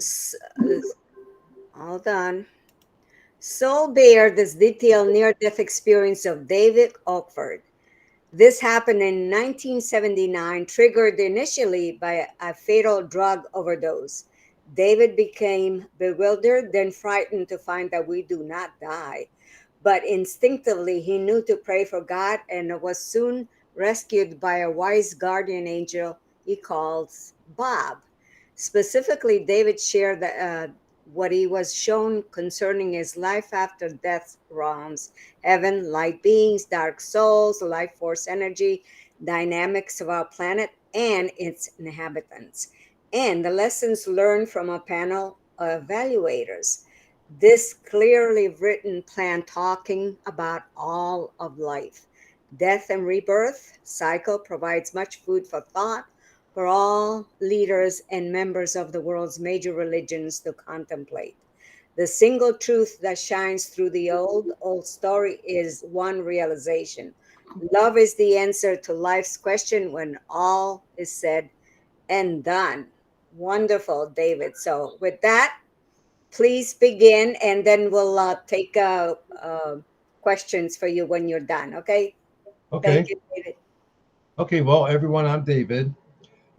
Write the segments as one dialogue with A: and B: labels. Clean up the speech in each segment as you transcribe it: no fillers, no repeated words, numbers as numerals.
A: S- Hold on. So bear this detailed near-death experience of David Oakford. This happened in 1979, triggered initially by a fatal drug overdose. David became bewildered, then frightened to find that we do not die. But instinctively, he knew to pray for God and was soon rescued by a wise guardian angel he calls Bob. Specifically, David shared what he was shown concerning his life after death realms, heaven, light beings, dark souls, life force energy, dynamics of our planet and its inhabitants, and the lessons learned from a panel of evaluators. This clearly written plan talking about all of life, death and rebirth cycle provides much food for thought for all leaders and members of the world's major religions to contemplate. The single truth that shines through the old story is one realization. Love is the answer to life's question when all is said and done. Wonderful, David. So, with that, please begin and then we'll take questions for you when you're done. Okay. Thank
B: Okay.
A: you, David.
B: Okay. Well, everyone, I'm David.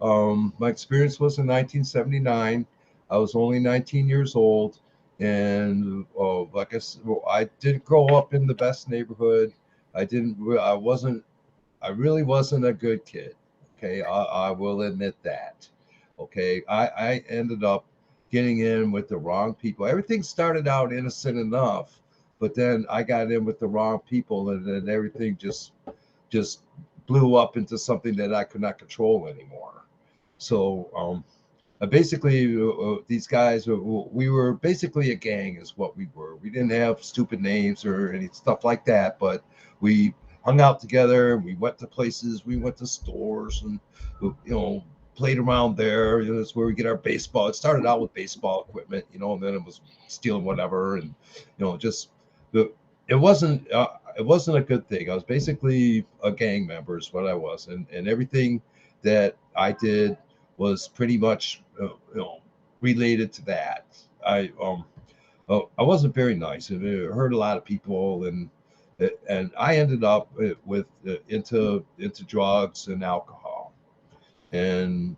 B: My experience was in 1979. I was only 19 years old, and like well, I didn't grow up in the best neighborhood. I didn't. I wasn't. I really wasn't a good kid. Okay, I will admit that. Okay, I ended up getting in with the wrong people. Everything started out innocent enough, but then I got in with the wrong people, and then everything just blew up into something that I could not control anymore. So basically, these guys, we were basically a gang, is what we were. We didn't have stupid names or any stuff like that, but we hung out together. We went to places, we went to stores, and played around there. That's where we get our baseball. It started out with baseball equipment, and then it was stealing whatever, and just the it wasn't. It wasn't a good thing. I was basically a gang member, is what I was, and everything that I did was pretty much related to that. I wasn't very nice. It hurt a lot of people, and I ended up with into drugs and alcohol. And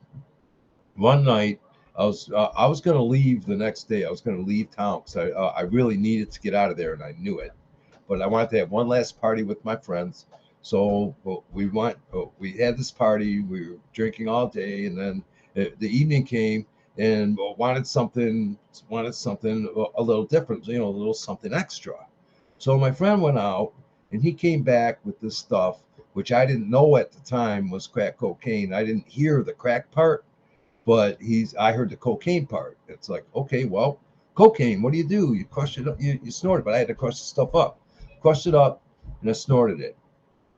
B: one night I was going to leave the next day. I was going to leave town because I really needed to get out of there, and I knew it. But I wanted to have one last party with my friends. So we went. We had this party. We were drinking all day, and then the evening came, and wanted something a little different. A little something extra. So my friend went out, and he came back with this stuff, which I didn't know at the time was crack cocaine. I didn't hear the crack part, but I heard the cocaine part. It's like, okay, well, cocaine, what do? You crush it up, you snort it, but I had to crush the stuff up. Crushed it up, and I snorted it.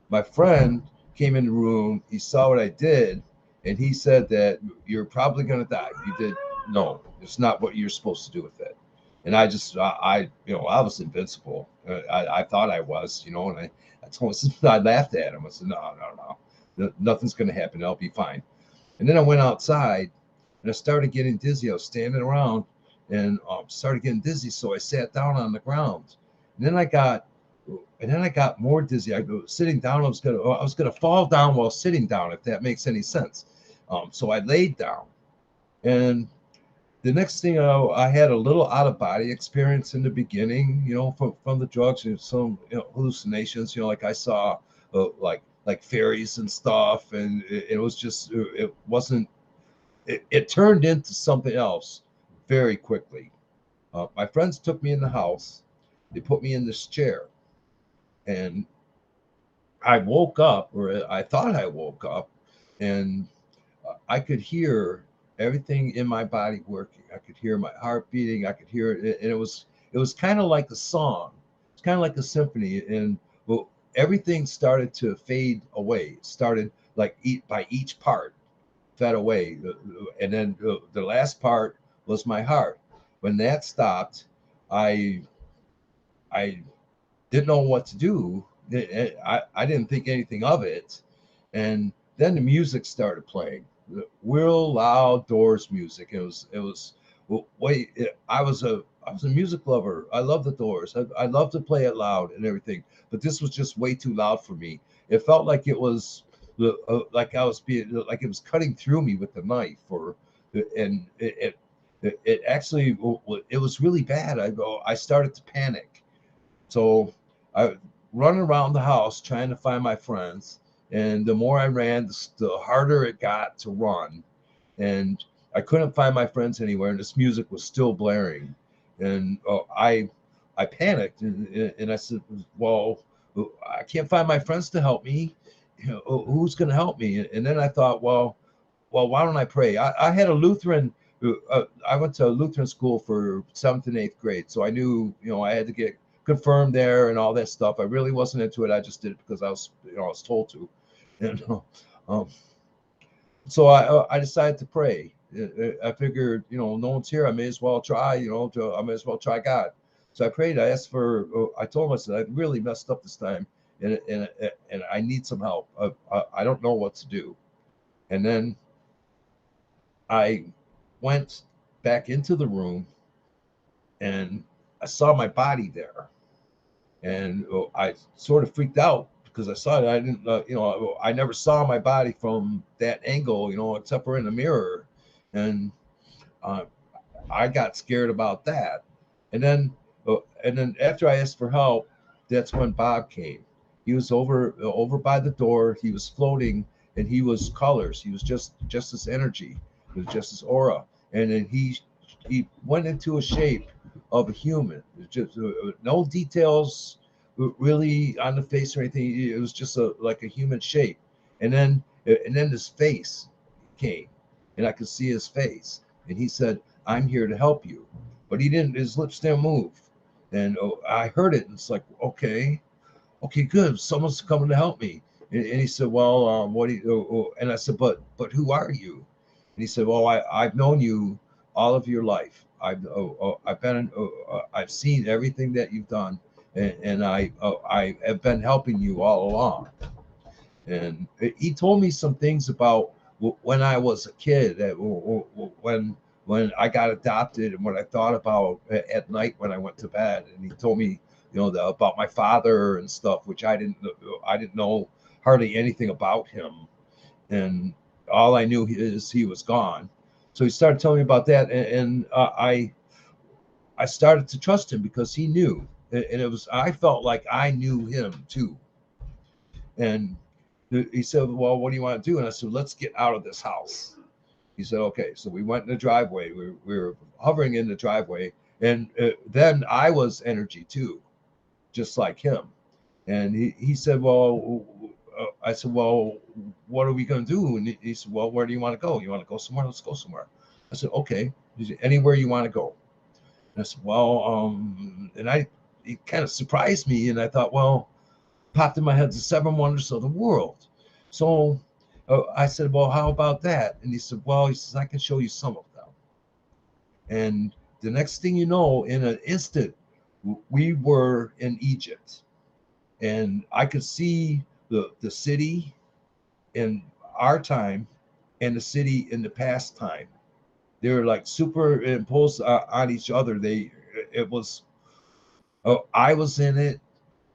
B: My friend came in the room, he saw what I did, and he said that you're probably going to die. You did, no, it's not what you're supposed to do with it. And I was invincible. I thought I was, and I told him, I laughed at him. I said, no, nothing's going to happen. I'll be fine. And then I went outside, and I started getting dizzy. I was standing around and started getting dizzy. So I sat down on the ground. And then I got more dizzy. I was sitting down. I was gonna fall down while sitting down, if that makes any sense. So I laid down, and the next thing I had a little out of body experience in the beginning, from the drugs and some hallucinations. Like I saw like fairies and stuff, and it was just it wasn't. It turned into something else very quickly. My friends took me in the house. They put me in this chair, and I woke up, or I thought I woke up, and I could hear everything in my body working. I could hear my heart beating. I could hear it, and it was kind of like a song. It's kind of like a symphony, and well, everything started to fade away. It started like by each part fed away, and then the last part was my heart. When that stopped, I I didn't know what to do. I didn't think anything of it. And then the music started playing, the real loud doors music. It was wait, I was a music lover. I love the Doors. I love to play it loud and everything, but this was just way too loud for me. It felt like it was like I was being like it was cutting through me with the knife, or and it actually it was really bad. I started to panic, so I run around the house trying to find my friends, and the more I ran, the harder it got to run, and I couldn't find my friends anywhere, and this music was still blaring, and I panicked, and I said, "Well, I can't find my friends to help me. You know, who's going to help me?" And then I thought, well, why don't I pray? I had a Lutheran. I went to a Lutheran school for seventh and eighth grade, so I knew, I had to get confirmed there and all that stuff. I really wasn't into it. I just did it because I was told to, and um, so I decided to pray. I figured, no one's here. I may as well try. I may as well try God. So I prayed. I asked for. I told him, I said, I really messed up this time, and I need some help. I don't know what to do. And then I went back into the room, and I saw my body there, and I sort of freaked out because I saw it. I didn't, I never saw my body from that angle, except for in the mirror, and uh, I got scared about that. And then, and then after I asked for help, that's when Bob came. He was over by the door. He was floating, and he was colors. He was just this energy. It was just this aura, and then he went into a shape of a human. Just no details really on the face or anything. It was just like a human shape, and then this face came, and I could see his face, and he said, "I'm here to help you," but he didn't. His lips didn't move, and I heard it, and it's like, okay, good. Someone's coming to help me. And he said, "Well, what do you?" And I said, "But who are you?" And he said, "Well, I've known you all of your life. I've been, I've seen everything that you've done, and I have been helping you all along." And he told me some things about when I was a kid, when I got adopted, and what I thought about at night when I went to bed. And he told me, about my father and stuff, which I didn't know hardly anything about him, and all I knew is he was gone. So he started telling me about that, and I started to trust him because he knew, and it was I felt like I knew him too. And he said, "Well, what do you want to do?" And I said, "Let's get out of this house." He said, "Okay." So we went in the driveway. We were hovering in the driveway, and then I was energy too, just like him. And he said, "Well," I said, "Well, what are we going to do?" And he said, "Well, where do you want to go? You want to go somewhere? Let's go somewhere." I said, "Okay." He said, "Anywhere you want to go." And I said, "Well," and it kind of surprised me, and I thought, well, popped in my head, the seven wonders of the world. So I said, "Well, how about that?" And he said, "Well," he says, "I can show you some of them." And the next thing you know, in an instant, we were in Egypt, and I could see the city in our time and the city in the past time. They were like superimposed on each other. It was, I was in it.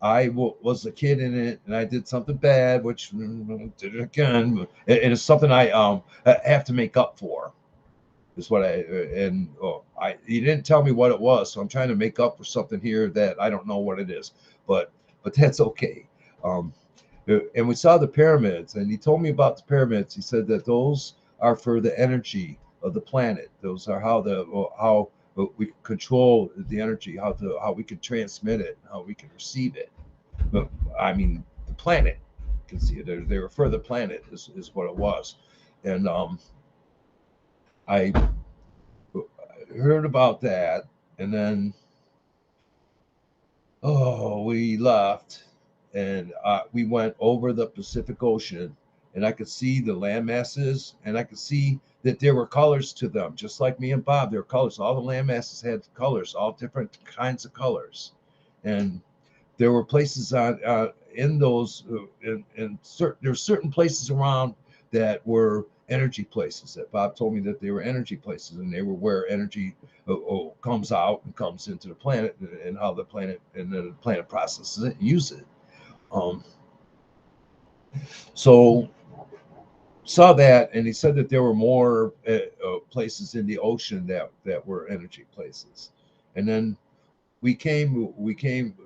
B: Was a kid in it, and I did something bad, which did it again. And it's something I have to make up for. Is what I he didn't tell me what it was, so I'm trying to make up for something here that I don't know what it is, but that's okay. Um, and we saw the pyramids, and he told me about the pyramids. He said that those are for the energy of the planet. Those are how we control the energy, how we can transmit it, how we can receive it. But I mean, the planet can see it. They were for the planet is what it was, and I heard about that, and then we left, and we went over the Pacific Ocean, and I could see the land masses, and I could see that there were colors to them, just like me and Bob. There were colors. All the land masses had colors, all different kinds of colors, and there were places in those, there were certain places around that were energy places. That Bob told me that they were energy places, and they were where energy comes out and comes into the planet, and how the planet and the planet processes it and uses it. Um, so saw that, and he said that there were more places in the ocean that were energy places. And then we came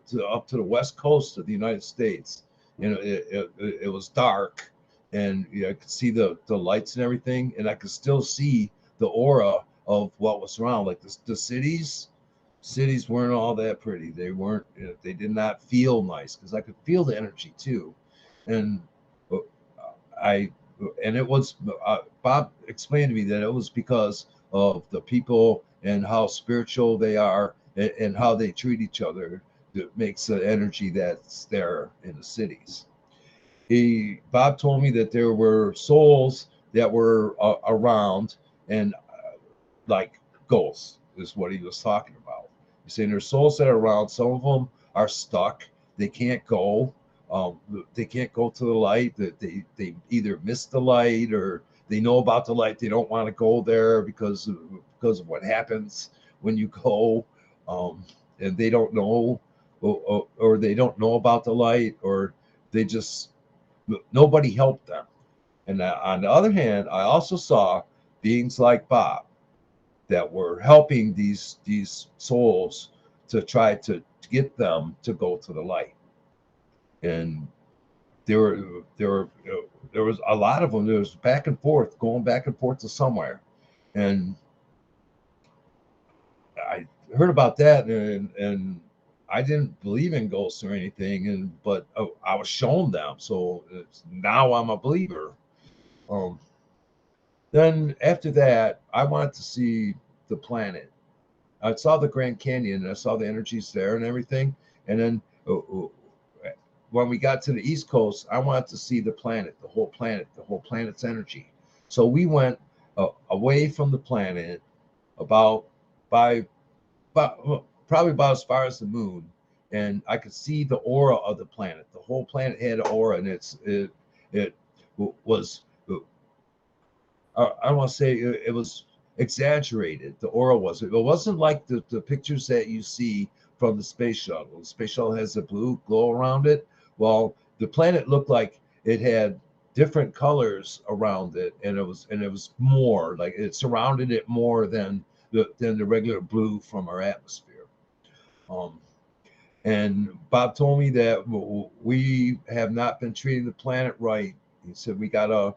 B: to up to the west coast of the United States. It was dark, and I could see the lights and everything, and I could still see the aura of what was around. Like the cities weren't all that pretty. They weren't. They did not feel nice because I could feel the energy too, and uh, I and it was Bob explained to me that it was because of the people and how spiritual they are, and how they treat each other that makes the energy that's there in the cities. Bob told me that there were souls that were around, and like ghosts is what he was talking about. He's saying there's souls that are around. Some of them are stuck. They can't go. They can't go to the light. That they either miss the light, or they know about the light. They don't want to go there because of what happens when you go, and they don't know, or they don't know about the light, or they just nobody helped them. And on the other hand, I also saw beings like Bob that were helping these souls to try to get them to go to the light. And there was a lot of them. There was back and forth, going back and forth to somewhere. And I heard about that, and I didn't believe in ghosts or anything, but I was shown them, so now I'm a believer. Um, then after that, I wanted to see the planet. I saw the Grand Canyon, and I saw the energies there and everything. And then when we got to the East Coast, I wanted to see the planet, the whole planet's energy. So we went away from the planet about by probably about as far as the moon, and I could see the aura of the planet. The whole planet had an aura, and it was I don't want to say it was exaggerated. The aura was. It wasn't like the pictures that you see from the space shuttle. The space shuttle has a blue glow around it. Well, the planet looked like it had different colors around it, and it was more like it surrounded it more than the regular blue from our atmosphere. Um, and Bob told me that we have not been treating the planet right. He said we gotta,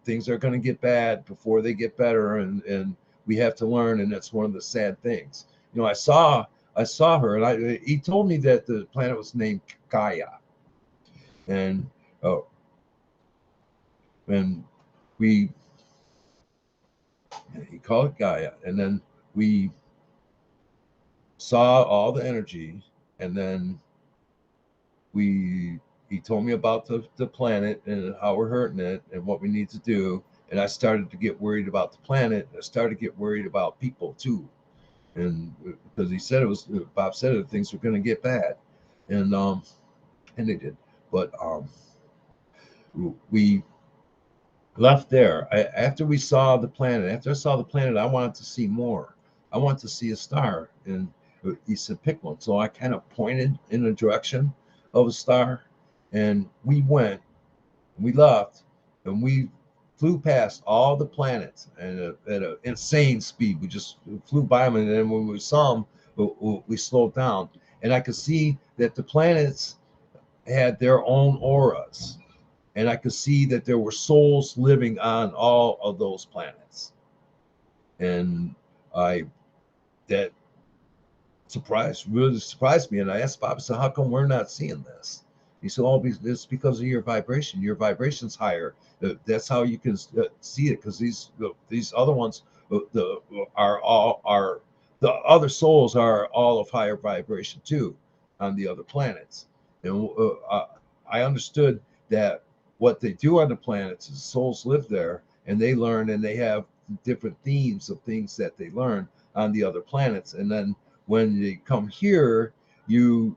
B: things are going to get bad before they get better, and we have to learn. And that's one of the sad things. I saw her, and he told me that the planet was named Gaia, and uh, and we he called it Gaia, and then we saw all the energy, and then we he told me about the planet and how we're hurting it and what we need to do. And I started to get worried about the planet. I started to get worried about people too. And because he said it was Bob said that things were going to get bad, and and they did. But we left there. After we saw the planet, after I saw the planet, I wanted to see more. I wanted to see a star, and he said pick one. So I kind of pointed in the direction of a star, and we went. We left, and we flew past all the planets and at an insane speed. We just flew by them, and then when we saw them, we slowed down, and I could see that the planets had their own auras, and I could see that there were souls living on all of those planets. And I that really surprised me. And I asked Bob, I said, how come we're not seeing this? He said, oh, it's because of your vibration. Your vibration's higher. That's how you can see it, because these other ones are the other souls are all of higher vibration too on the other planets. And I understood that what they do on the planets is souls live there, and they learn, and they have different themes of things that they learn on the other planets. And then when they come here, you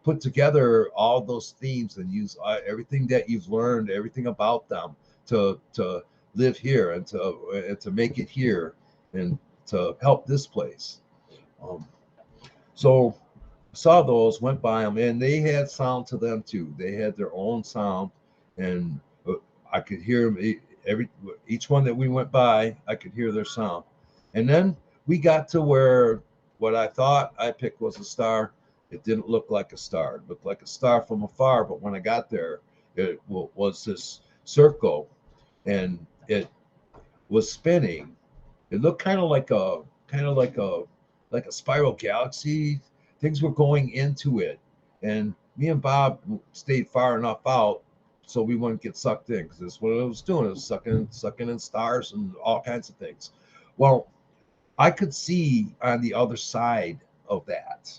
B: put together all those themes and use everything that you've learned, everything about them to live here and to make it here and to help this place. Um, so saw those, went by them, and they had sound to them too. They had their own sound, and I could hear them every each one that we went by. I could hear their sound, and then we got to where what I thought I picked was a star. It didn't look like a star. It looked like a star from afar, but when I got there, it was this circle, and it was spinning. It looked kind of like a spiral galaxy. Things were going into it, and me and Bob stayed far enough out so we wouldn't get sucked in, because that's what it was doing. It was sucking in stars and all kinds of things. Well, I could see on the other side of that,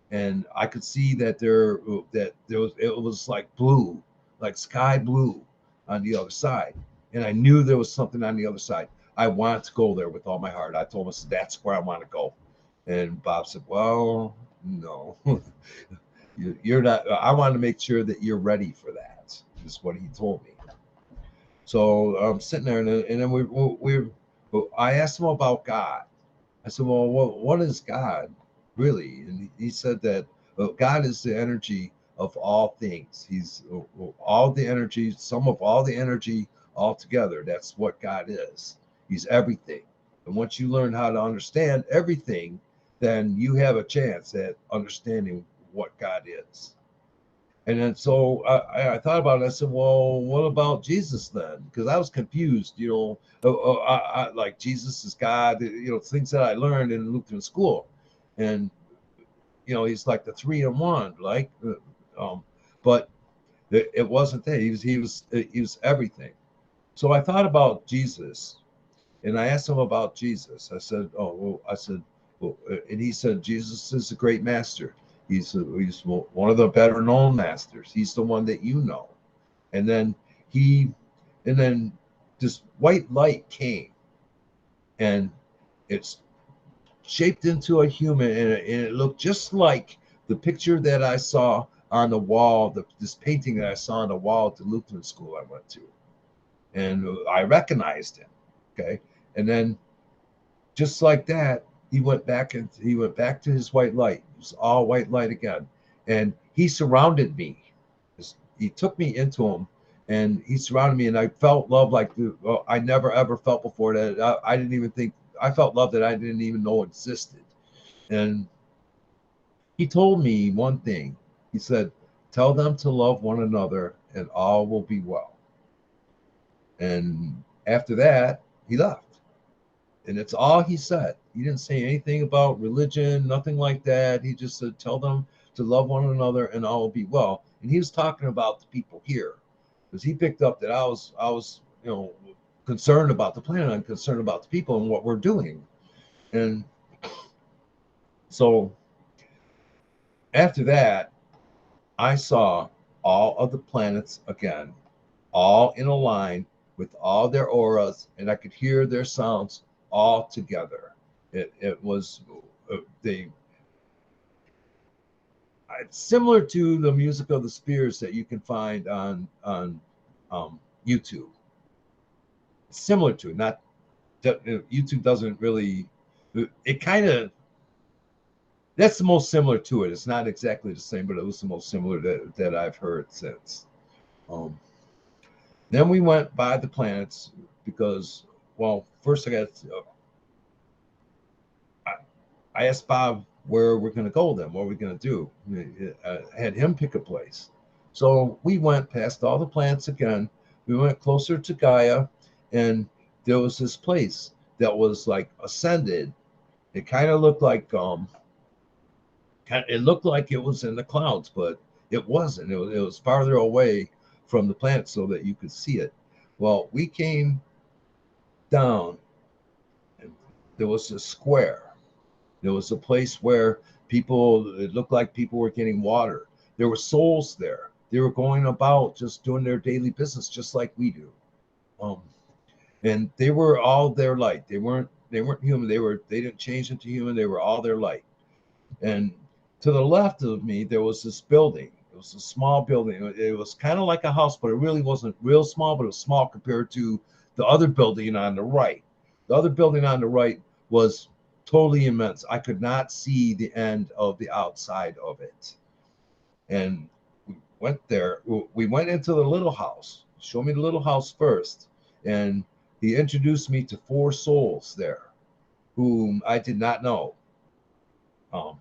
B: and I could see that there was it was like blue, like sky blue on the other side, and I knew there was something on the other side. I wanted to go there with all my heart. I told him, that's where I want to go, and Bob said, "Well, no, you're not. I want to make sure that you're ready for that." Is what he told me. So I'm sitting there, and then I asked him about God. I said, "Well, what is God really?" And he said that God is the energy of all things. He's all the energy, some of all the energy all together. That's what God is. He's everything. And once you learn how to understand everything, then you have a chance at understanding what God is. And then so I thought about it. I said, "Well, what about Jesus then?" Because I was confused, like Jesus is God, things that I learned in Lutheran school. And, he's like the three in one, like, but it wasn't that. He was everything. So I thought about Jesus, and I asked him about Jesus. I said, well, and he said, Jesus is a great master. He's one of the better known masters. He's the one that you know. And then he, and then this white light came, and it's shaped into a human, and it looked just like the picture that I saw on the wall, this painting that I saw on the wall at the Lutheran school I went to, and I recognized him. Okay, and then just like that, he went back to his white light. It was all white light again, and he surrounded me. He took me into him, and he surrounded me, and I felt love like I never ever felt before. That I didn't even think I felt love that I didn't even know existed. And he told me one thing. He said, "Tell them to love one another, and all will be well." And after that, he left. And it's all he said. He didn't say anything about religion, nothing like that. He just said, "Tell them to love one another, and all will be well." And he was talking about the people here, because he picked up that I was concerned about the planet. I'm concerned about the people and what we're doing. And so after that, I saw all of the planets again, all in a line with all their auras, and I could hear their sounds all together. It was they similar to the music of the Spears that you can find on YouTube. Similar to it, not YouTube doesn't really. It kind of that's the most similar to it. It's not exactly the same, but it was the most similar that I've heard since. Um, then we went by the planets because, well, first I asked Bob where we're going to go then. What are we going to do? I had him pick a place. So we went past all the planets again. We went closer to Gaia, and there was this place that was like ascended. It kind of looked like it looked like it was in the clouds, but it wasn't. It was farther away from the planet so that you could see it. Well, we came down, and there was a square. There was a place where it looked like people were getting water. There were souls there. They were going about just doing their daily business, just like we do. Um, and they were all their light. They weren't human. They didn't change into human. They were all their light. And to the left of me, there was this building. It was a small building. It was kind of like a house, but it really wasn't real small, but it was small compared to the other building on the right. The other building on the right was totally immense. I could not see the end of the outside of it. And we went there. We went into the little house. Show me the little house first. And he introduced me to 4 souls there whom I did not know. Um,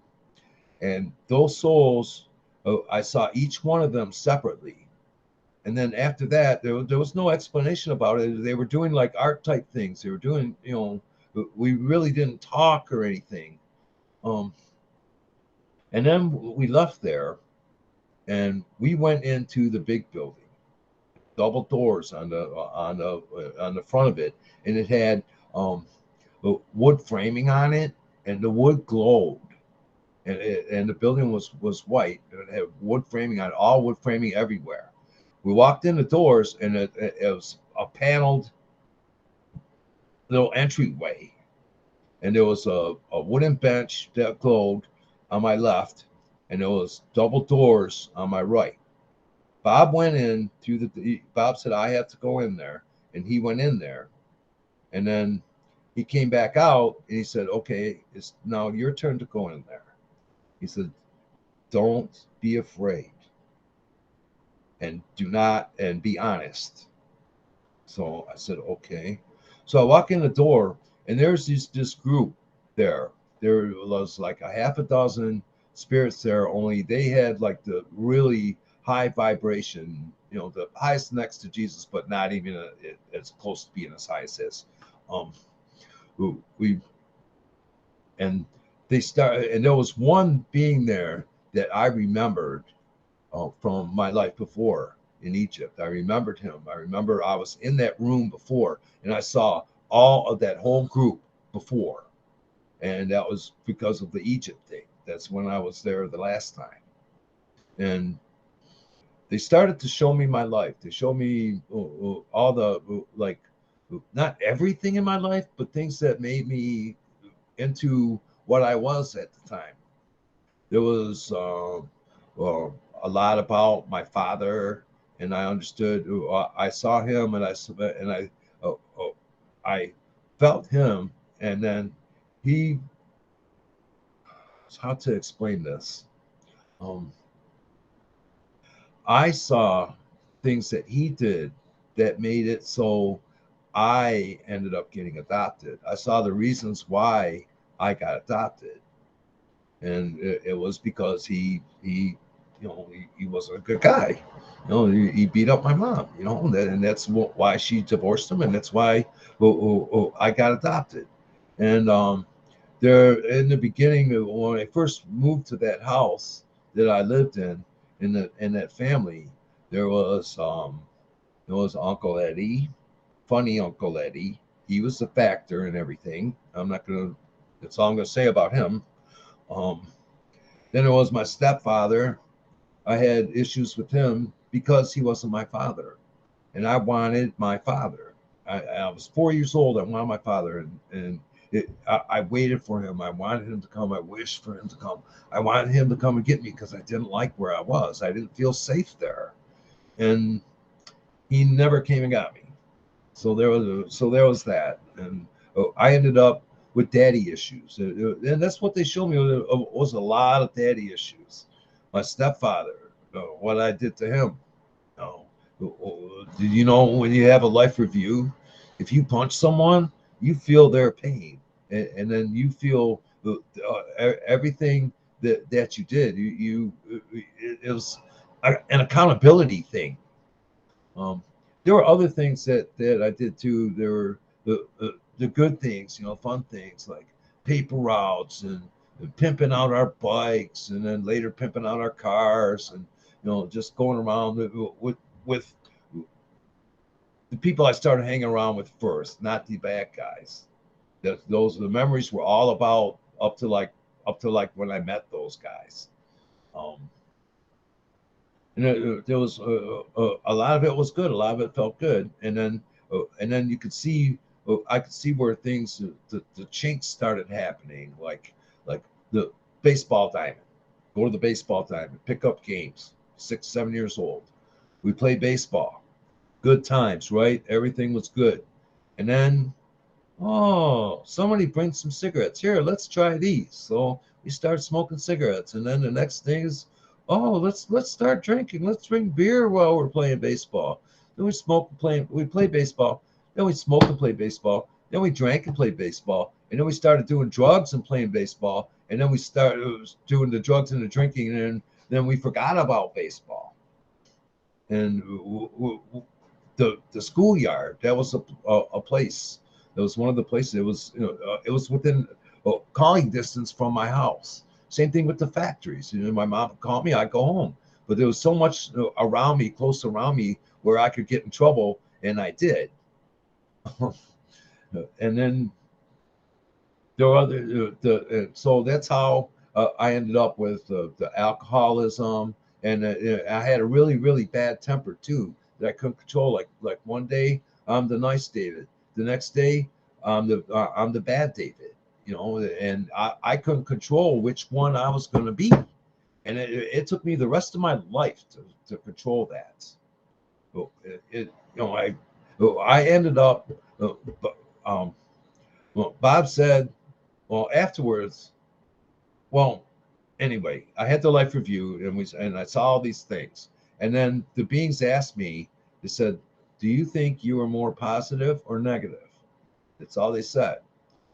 B: and those souls, I saw each one of them separately. And then after that, there was no explanation about it. They were doing like art type things. They were doing, we really didn't talk or anything. Um, and then we left there and we went into the big building, double doors on the front of it, and it had wood framing on it, and the wood glowed. And the building was white. It had wood framing on it, all wood framing everywhere. We walked in the doors, and it was a paneled little entryway, and there was a wooden bench that glowed on my left, and there was double doors on my right. Bob went in through Bob said I had to go in there, and he went in there, and then he came back out, and he said, "Okay, it's now your turn to go in there." He said, "Don't be afraid, and be honest." So I said, "Okay." So I walk in the door, and there's this group there. There was like a half a dozen spirits there, only they had like the really high vibration, the highest next to Jesus, but not even as close to being as high as this. Um, we and they started, and there was one being there that I remembered from my life before in Egypt. I remembered him. I remember I was in that room before, and I saw all of that whole group before, and that was because of the Egypt thing. That's when I was there the last time, and they started to show me my life. They showed me all the like, not everything in my life, but things that made me into what I was at the time. There was a lot about my father, and I understood. I saw him, and I felt him, and then he. How to explain this? Um, I saw things that he did that made it so I ended up getting adopted. I saw the reasons why I got adopted, and it was because he wasn't a good guy. He beat up my mom. And that's why she divorced him, and that's why I got adopted. And there in the beginning, when I first moved to that house that I lived in that family, there was Uncle Eddie, funny Uncle Eddie. He was the factor in everything. I'm not gonna. That's all I'm gonna say about him. Um, then there was my stepfather. I had issues with him because he wasn't my father, and I wanted my father. I was 4 years old. I wanted my father, I waited for him. I wanted him to come. I wished for him to come. I wanted him to come and get me because I didn't like where I was. I didn't feel safe there, and he never came and got me. So there was that, and I ended up with daddy issues, and that's what they showed me was a lot of daddy issues. My stepfather, what I did to him. Oh, did you know when you have a life review, if you punch someone, you feel their pain, and then you feel everything that you did. It was an accountability thing. Um, there were other things that I did too. There were the good things, fun things like paper routes and pimping out our bikes, and then later pimping out our cars, and just going around with the people I started hanging around with first, not the bad guys. The memories were all about up to like when I met those guys. Um, and there was a lot of it was good. A lot of it felt good, and then you could see, I could see where things, the chinks started happening, like the baseball diamond. Go to the baseball diamond, pick up games. 6, 7 years old, we played baseball. Good times, right? Everything was good. And then, oh, somebody brings some cigarettes. Here, let's try these. So we start smoking cigarettes. And then the next thing is, oh, let's start drinking. Let's drink beer while we're playing baseball. Then we play baseball. Then we smoke and play baseball. Then we drank and played baseball. And then we started doing drugs and playing baseball. And then we started doing the drugs and the drinking. And then we forgot about baseball. And the schoolyard, that was a place. That was one of the places. It was, it was within calling distance from my house. Same thing with the factories. My mom would call me, I'd go home. But there was so much around me, close around me, where I could get in trouble, and I did. And then there were other so that's how I ended up with the alcoholism, and I had a really bad temper too that I couldn't control. Like one day I'm the nice David, the next day I'm the bad David, and I couldn't control which one I was going to be, and it took me the rest of my life to control that. So I ended up. Um, well, Bob said, well, afterwards, well, anyway, I had the life review, and I saw all these things. And then the beings asked me, they said, do you think you are more positive or negative? That's all they said.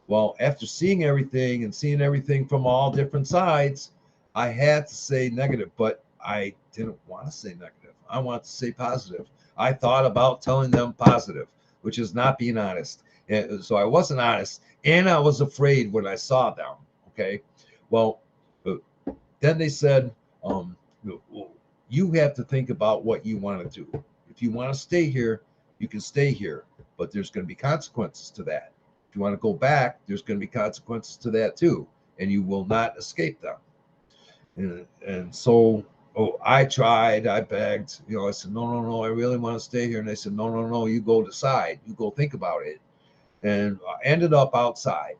B: Well, after seeing everything and seeing everything from all different sides, I had to say negative, but I didn't want to say negative. I wanted to say positive. I thought about telling them positive, which is not being honest. And so I wasn't honest, and I was afraid when I saw them. Okay. Well, uh, then they said, you have to think about what you want to do. If you want to stay here, you can stay here, but there's going to be consequences to that. If you want to go back, there's going to be consequences to that too, and you will not escape them. And so, I tried, I begged, I said, no, I really want to stay here. And they said, no, you go decide, you go think about it. And I ended up outside,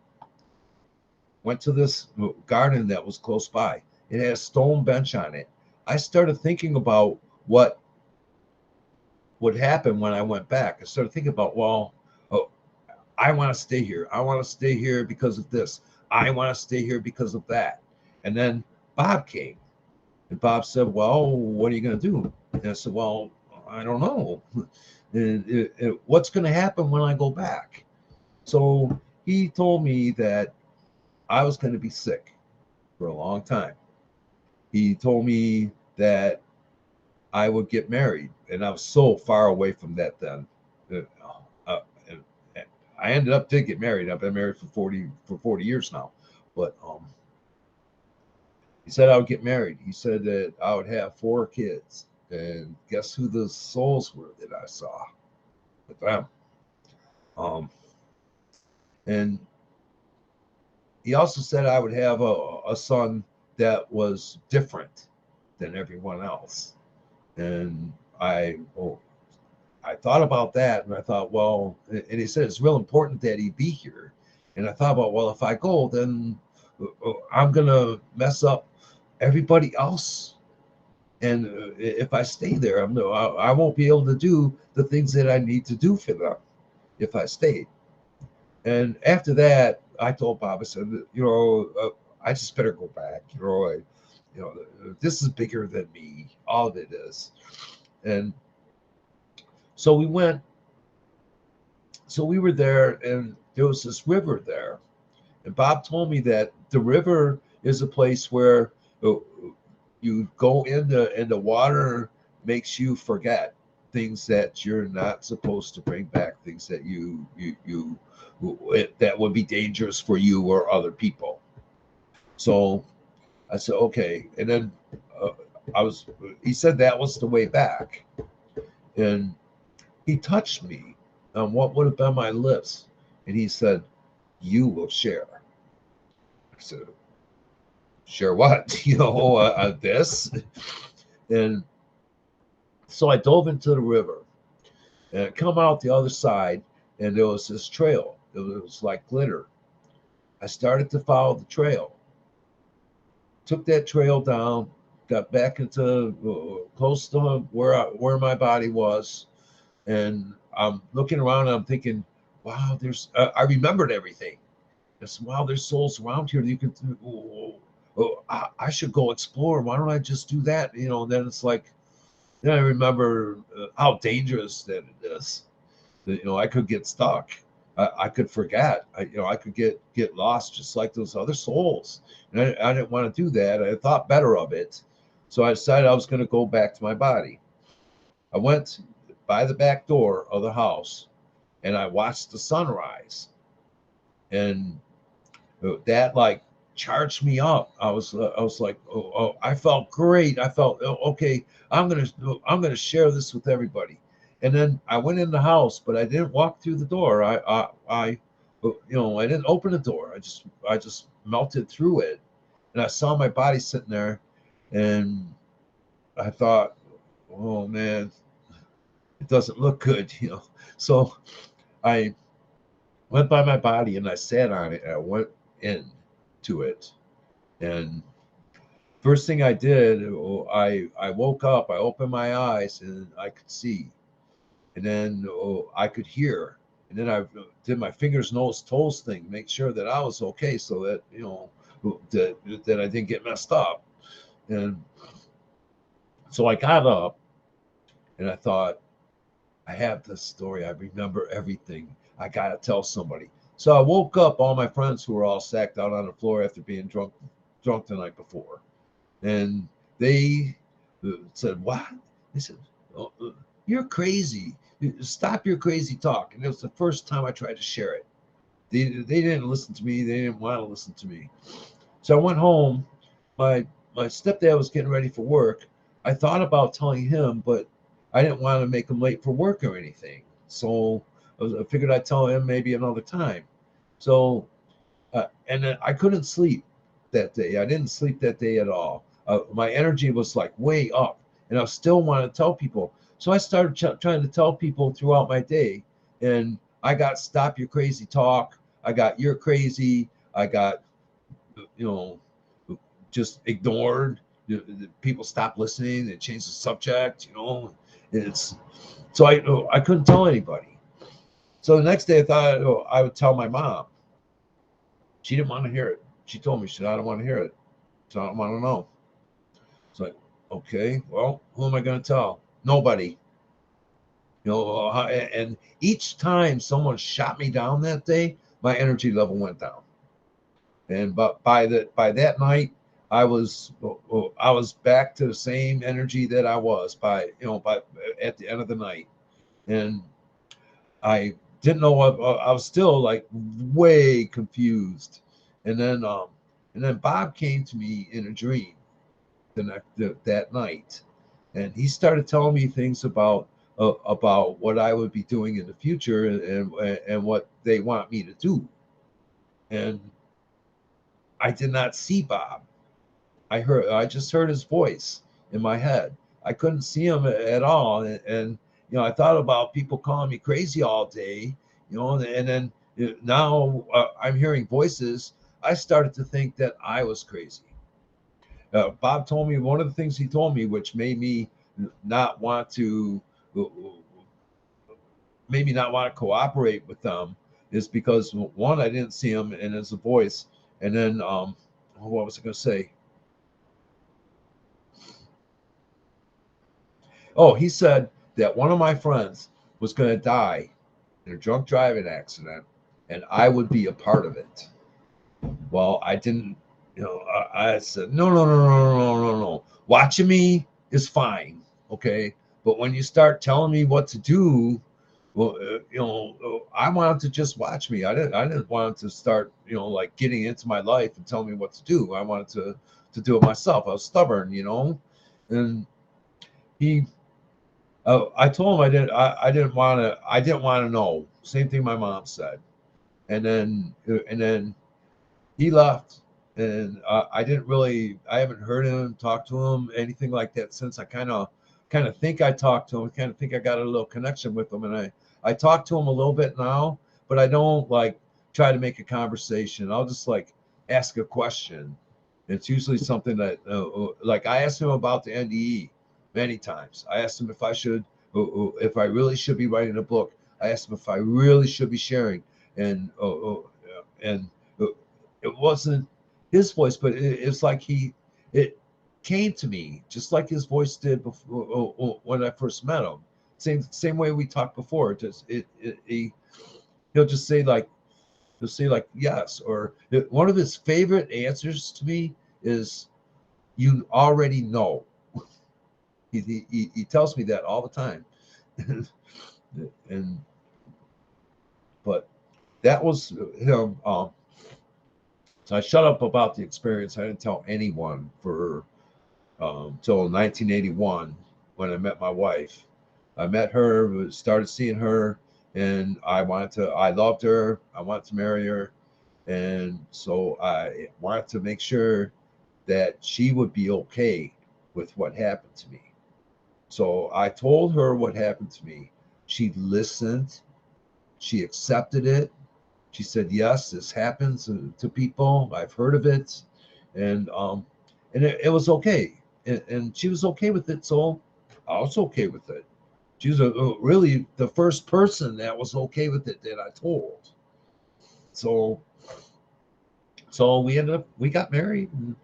B: went to this garden that was close by. It had a stone bench on it. I started thinking about what would happen when I went back. I started thinking about, well, oh, I want to stay here. I want to stay here because of this. I want to stay here because of that. And then Bob came, and Bob said, well, what are you going to do? And I said, well, I don't know. What's going to happen when I go back? So he told me that I was going to be sick for a long time. He told me that I would get married, and I was so far away from that then. Uh, and I ended up did get married. I've been married for 40 years now, but he said I would get married. He said that I would have 4 kids, and guess who the souls were that I saw with them? Um, and he also said I would have a son that was different than everyone else. And I thought about that, and I thought, well, and he said it's real important that he be here. And I thought about, well, if I go, then I'm gonna mess up everybody else. And if I stay there, I won't be able to do the things that I need to do for them if I stayed. And after that, I told Bob, I said, I just better go back. This is bigger than me. All of it is. And so we went. So we were there, and there was this river there. And Bob told me that the river is a place where uh, you go in and the water makes you forget things that you're not supposed to bring back, things that you that would be dangerous for you or other people. So I said, okay. And then uh, he said that was the way back. And he touched me on what would have been my lips. And he said, you will share. I said, share what? This. And so I dove into the river and I come out the other side, and there was this trail. It was like glitter. I started to follow the trail, took that trail down, got back into close to where my body was, and I'm looking around and I'm thinking, wow, there's I remembered everything. I said, wow, there's souls around here. You can, I should go explore. Why don't I just do that? Then it's like, then I remember how dangerous that it is. I could get stuck. I could forget. I could get lost just like those other souls. And I didn't want to do that. I thought better of it. So I decided I was going to go back to my body. I went by the back door of the house and I watched the sunrise. And that like charged me up. I was like, I felt great. I felt okay. I'm gonna share this with everybody. And then I went in the house, but I didn't walk through the door. I didn't open the door. I just melted through it, and I saw my body sitting there, and I thought, oh man, it doesn't look good. So I went by my body and I sat on it. And I went in to it. And first thing I did, I woke up, I opened my eyes, and I could see. And then I could hear. And then I did my fingers, nose, toes thing, make sure that I was okay, so that that I didn't get messed up. And so I got up, and I thought, I have this story. I remember everything. I gotta tell somebody. So I woke up all my friends who were all sacked out on the floor after being drunk the night before. And they said, "What?" They said, oh, "You're crazy. Stop your crazy talk." And it was the first time I tried to share it. They didn't listen to me. They didn't want to listen to me. So I went home. My my stepdad was getting ready for work. I thought about telling him, but I didn't want to make him late for work or anything. So I figured I'd tell him maybe another time. So and then I couldn't sleep that day. I didn't sleep that day at all. My energy was like way up, and I still wanted to tell people. So I started trying to tell people throughout my day, and I got stop your crazy talk. I got you're crazy. I got you know just ignored. People stopped listening. They changed the subject. It's so I couldn't tell anybody. So the next day I thought I would tell my mom. She didn't want to hear it. She told me, she said, I don't want to hear it. So I don't want to know. It's like, okay, well, who am I going to tell? Nobody. And each time someone shot me down that day, my energy level went down. And but by that night, I was back to the same energy that I was by at the end of the night, and I didn't know what I was still like way confused, and then Bob came to me in a dream that night, and he started telling me things about what I would be doing in the future and what they want me to do. And I did not see Bob. I just heard his voice in my head. I couldn't see him at all, and I thought about people calling me crazy all day, and then now I'm hearing voices. I started to think that I was crazy. Bob told me one of the things he told me, which not want to, uh, made me not want to cooperate with them, is because one, I didn't see him and his voice, and then what was I going to say? Oh, he said that one of my friends was going to die in a drunk driving accident, and I would be a part of it. Well, I didn't. I said no, no, no, no, no, no, no. Watching me is fine, okay, but when you start telling me what to do, well, I wanted to just watch me. I didn't want to start, like getting into my life and tell me what to do. I wanted to do it myself. I was stubborn. And he I told him I didn't want to know. Same thing my mom said. And then he left, and I haven't heard him, talk to him, anything like that since. I kind of think I talked to him, kind of think I got a little connection with him, and I talk to him a little bit now, but I don't like try to make a conversation. I'll just like ask a question. It's usually something that like I asked him about the NDE many times. I asked him if I really should be writing a book. I asked him if I really should be sharing, and and uh, it wasn't his voice, but it's like it came to me just like his voice did before when I first met him. Same way we talked before. It just he'll just say like yes, or one of his favorite answers to me is you already know. He tells me that all the time. And but that was him. So I shut up about the experience. I didn't tell anyone for till 1981 when I met my wife. I met her, started seeing her, and I loved her. I wanted to marry her, and so I wanted to make sure that she would be okay with what happened to me. So I told her what happened to me. She listened. She accepted it. She said, "Yes, this happens to people. I've heard of it," and it was okay, and she was okay with it. So I was okay with it. She was really the first person that was okay with it that I told. So we got married and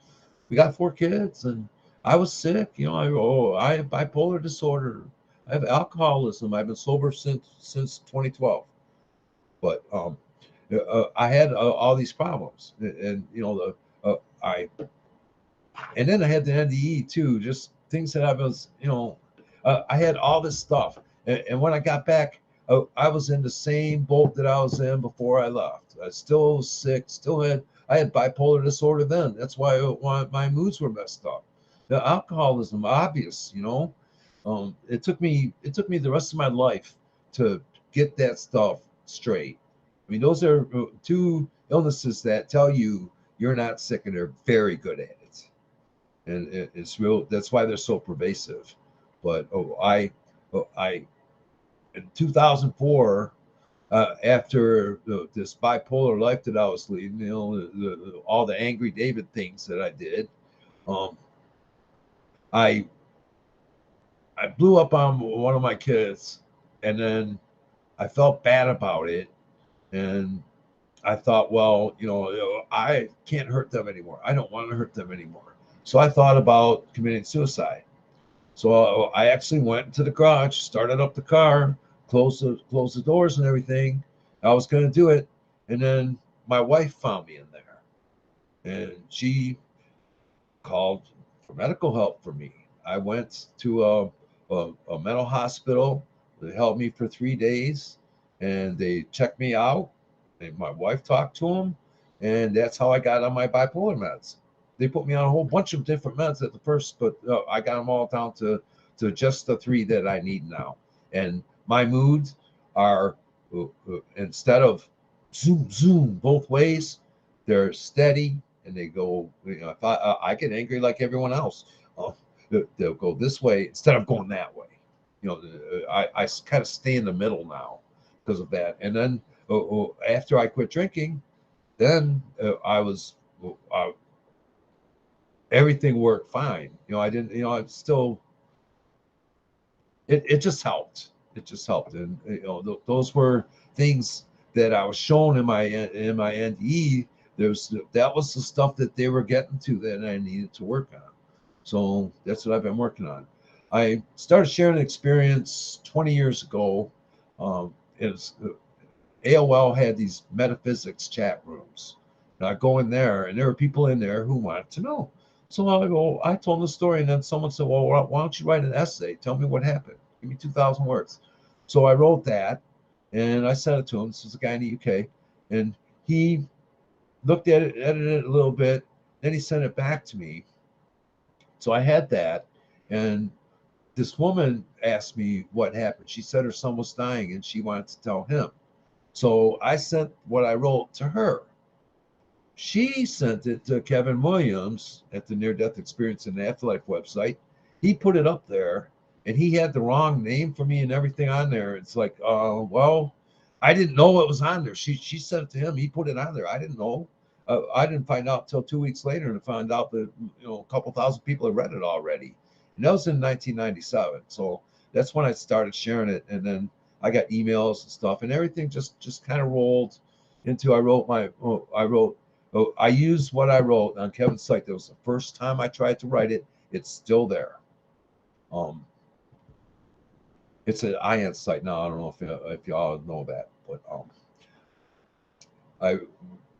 B: we got 4 kids, and I was sick. I have bipolar disorder. I have alcoholism. I've been sober since 2012. But I had all these problems, and I and then I had the NDE too, just things that I was, I had all this stuff, and when I got back, I was in the same boat that I was in before I left. I still was sick, I had bipolar disorder then. That's why my moods were messed up. The alcoholism, obvious, it took me the rest of my life to get that stuff straight. I mean, those are two illnesses that tell you you're not sick, and they're very good at it, and it's real. That's why they're so pervasive. But I in 2004, after this bipolar life that I was leading, all the angry David things that I did, um, I I blew up on one of my kids, and then I felt bad about it, and I thought, well, I can't hurt them anymore. I don't want to hurt them anymore. So I thought about committing suicide. So I actually went to the garage, started up the car, closed the doors and everything. I was going to do it, and then my wife found me in there, and she called for medical help for me. I went to a mental hospital. They held me for 3 days, and they checked me out. And my wife talked to them, and that's how I got on my bipolar meds. They put me on a whole bunch of different meds at the first, but I got them all down to just the 3 that I need now. And my moods are instead of zoom zoom both ways, they're steady, and they go. If I get angry like everyone else, uh, they'll go this way instead of going that way. I kind of stay in the middle now because of that. And then after I quit drinking, then I was uh, everything worked fine. I didn't. I still. It just helped. It just helped, and those were things that I was shown in my NDE. That was the stuff that they were getting to that I needed to work on. So that's what I've been working on. I started sharing an experience 20 years ago. It was AOL had these metaphysics chat rooms. And I go in there, and there were people in there who wanted to know. So I told the story, and then someone said, "Well, why don't you write an essay? Tell me what happened. Give me 2,000 words." So I wrote that, and I sent it to him. This is a guy in the UK, and he looked at it, edited it a little bit, then he sent it back to me. So I had that, and this woman asked me what happened. She said her son was dying, and she wanted to tell him. So I sent what I wrote to her. She sent it to Kevin Williams at the Near Death Experience in the Afterlife website. He put it up there, and he had the wrong name for me and everything on there. It's like, well, I didn't know it was on there. She sent it to him. He put it on there. I didn't know. I didn't find out until 2 weeks later, and found out that a couple thousand people had read it already. And that was in 1997. So that's when I started sharing it, and then I got emails and stuff, and everything just kind of rolled into. I used what I wrote on Kevin's site. That was the first time I tried to write it. It's still there. Um, it's an IANDS site now. I don't know if y'all know that, but I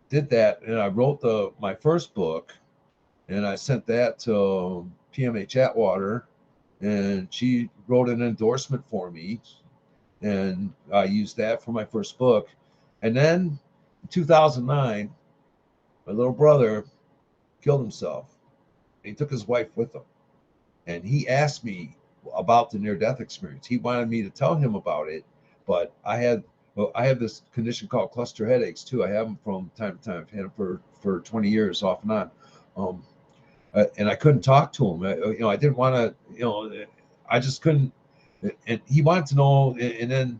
B: did that, and I wrote my first book, and I sent that to PMH Atwater, and she wrote an endorsement for me, and I used that for my first book. And then in 2009, my little brother killed himself. He took his wife with him, and he asked me about the near-death experience. He wanted me to tell him about it, but I have this condition called cluster headaches too. I have them from time to time. I've had them for 20 years off and on. And I couldn't talk to him. I didn't want to, I just couldn't. And he wanted to know, and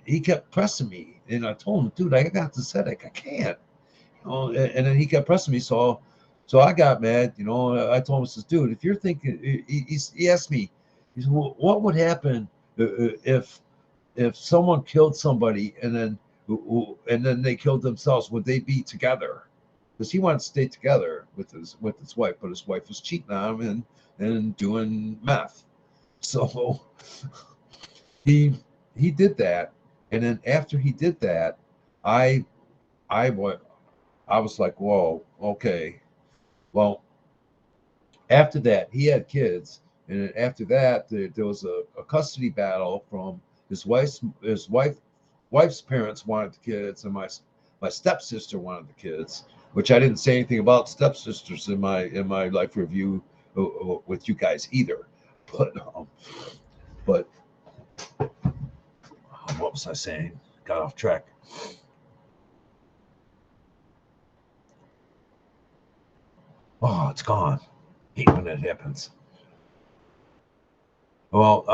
B: he kept pressing me. And I told him, dude, I got this headache. I can't. And then he kept pressing me. So I got mad. I told him, I says, dude, if you're thinking, he asked me, he said, well, what would happen if someone killed somebody and then they killed themselves? Would they be together? Because he wanted to stay together with his wife, but his wife was cheating on him and doing meth. So he did that, and then after he did that, I went. I was like, whoa, okay. Well, after that, he had kids, and then after that, there was a custody battle from his wife's parents wanted the kids, and my stepsister wanted the kids, which I didn't say anything about stepsisters in my life review with you guys either. But what was I saying? Got off track. Oh, it's gone. Hate when that happens. Well,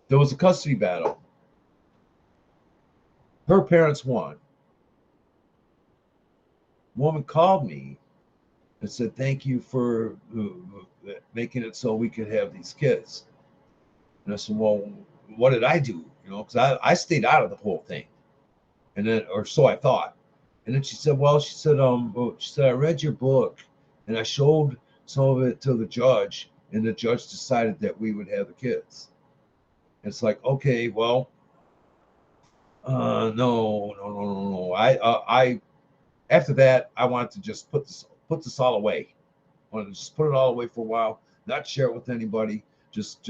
B: there was a custody battle. Her parents won. Woman called me and said, thank you for making it so we could have these kids. And I said, well, what did I do? Because I stayed out of the whole thing. And then, or so I thought. And then she said, I read your book and I showed some of it to the judge, and the judge decided that we would have the kids. It's like, okay, well, no. I after that, I wanted to just put this all away. I wanted to just put it all away for a while, not share it with anybody. Just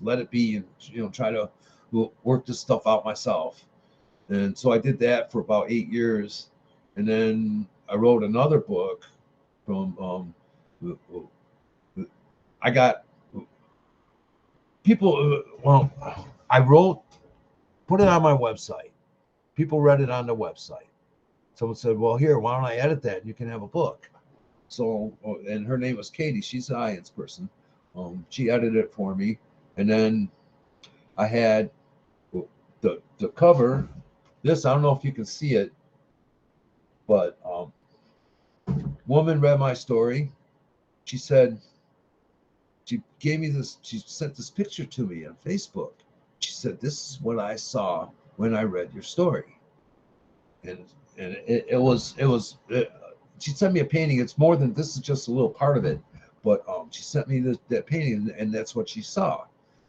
B: let it be, and try to work this stuff out myself. And so I did that for about 8 years, and then I wrote another book. From I got people. I put it on my website. People read it on the website. Someone said, well, here, why don't I edit that and you can have a book? So, and her name was Katie. She's an IANDS person. She edited it for me. And then I had the cover. This, I don't know if you can see it, but woman read my story. She said, she gave me this, she sent this picture to me on Facebook. She said, this is what I saw when I read your story. And she sent me a painting. It's more than this, is just a little part of it, but she sent me that painting, and that's what she saw.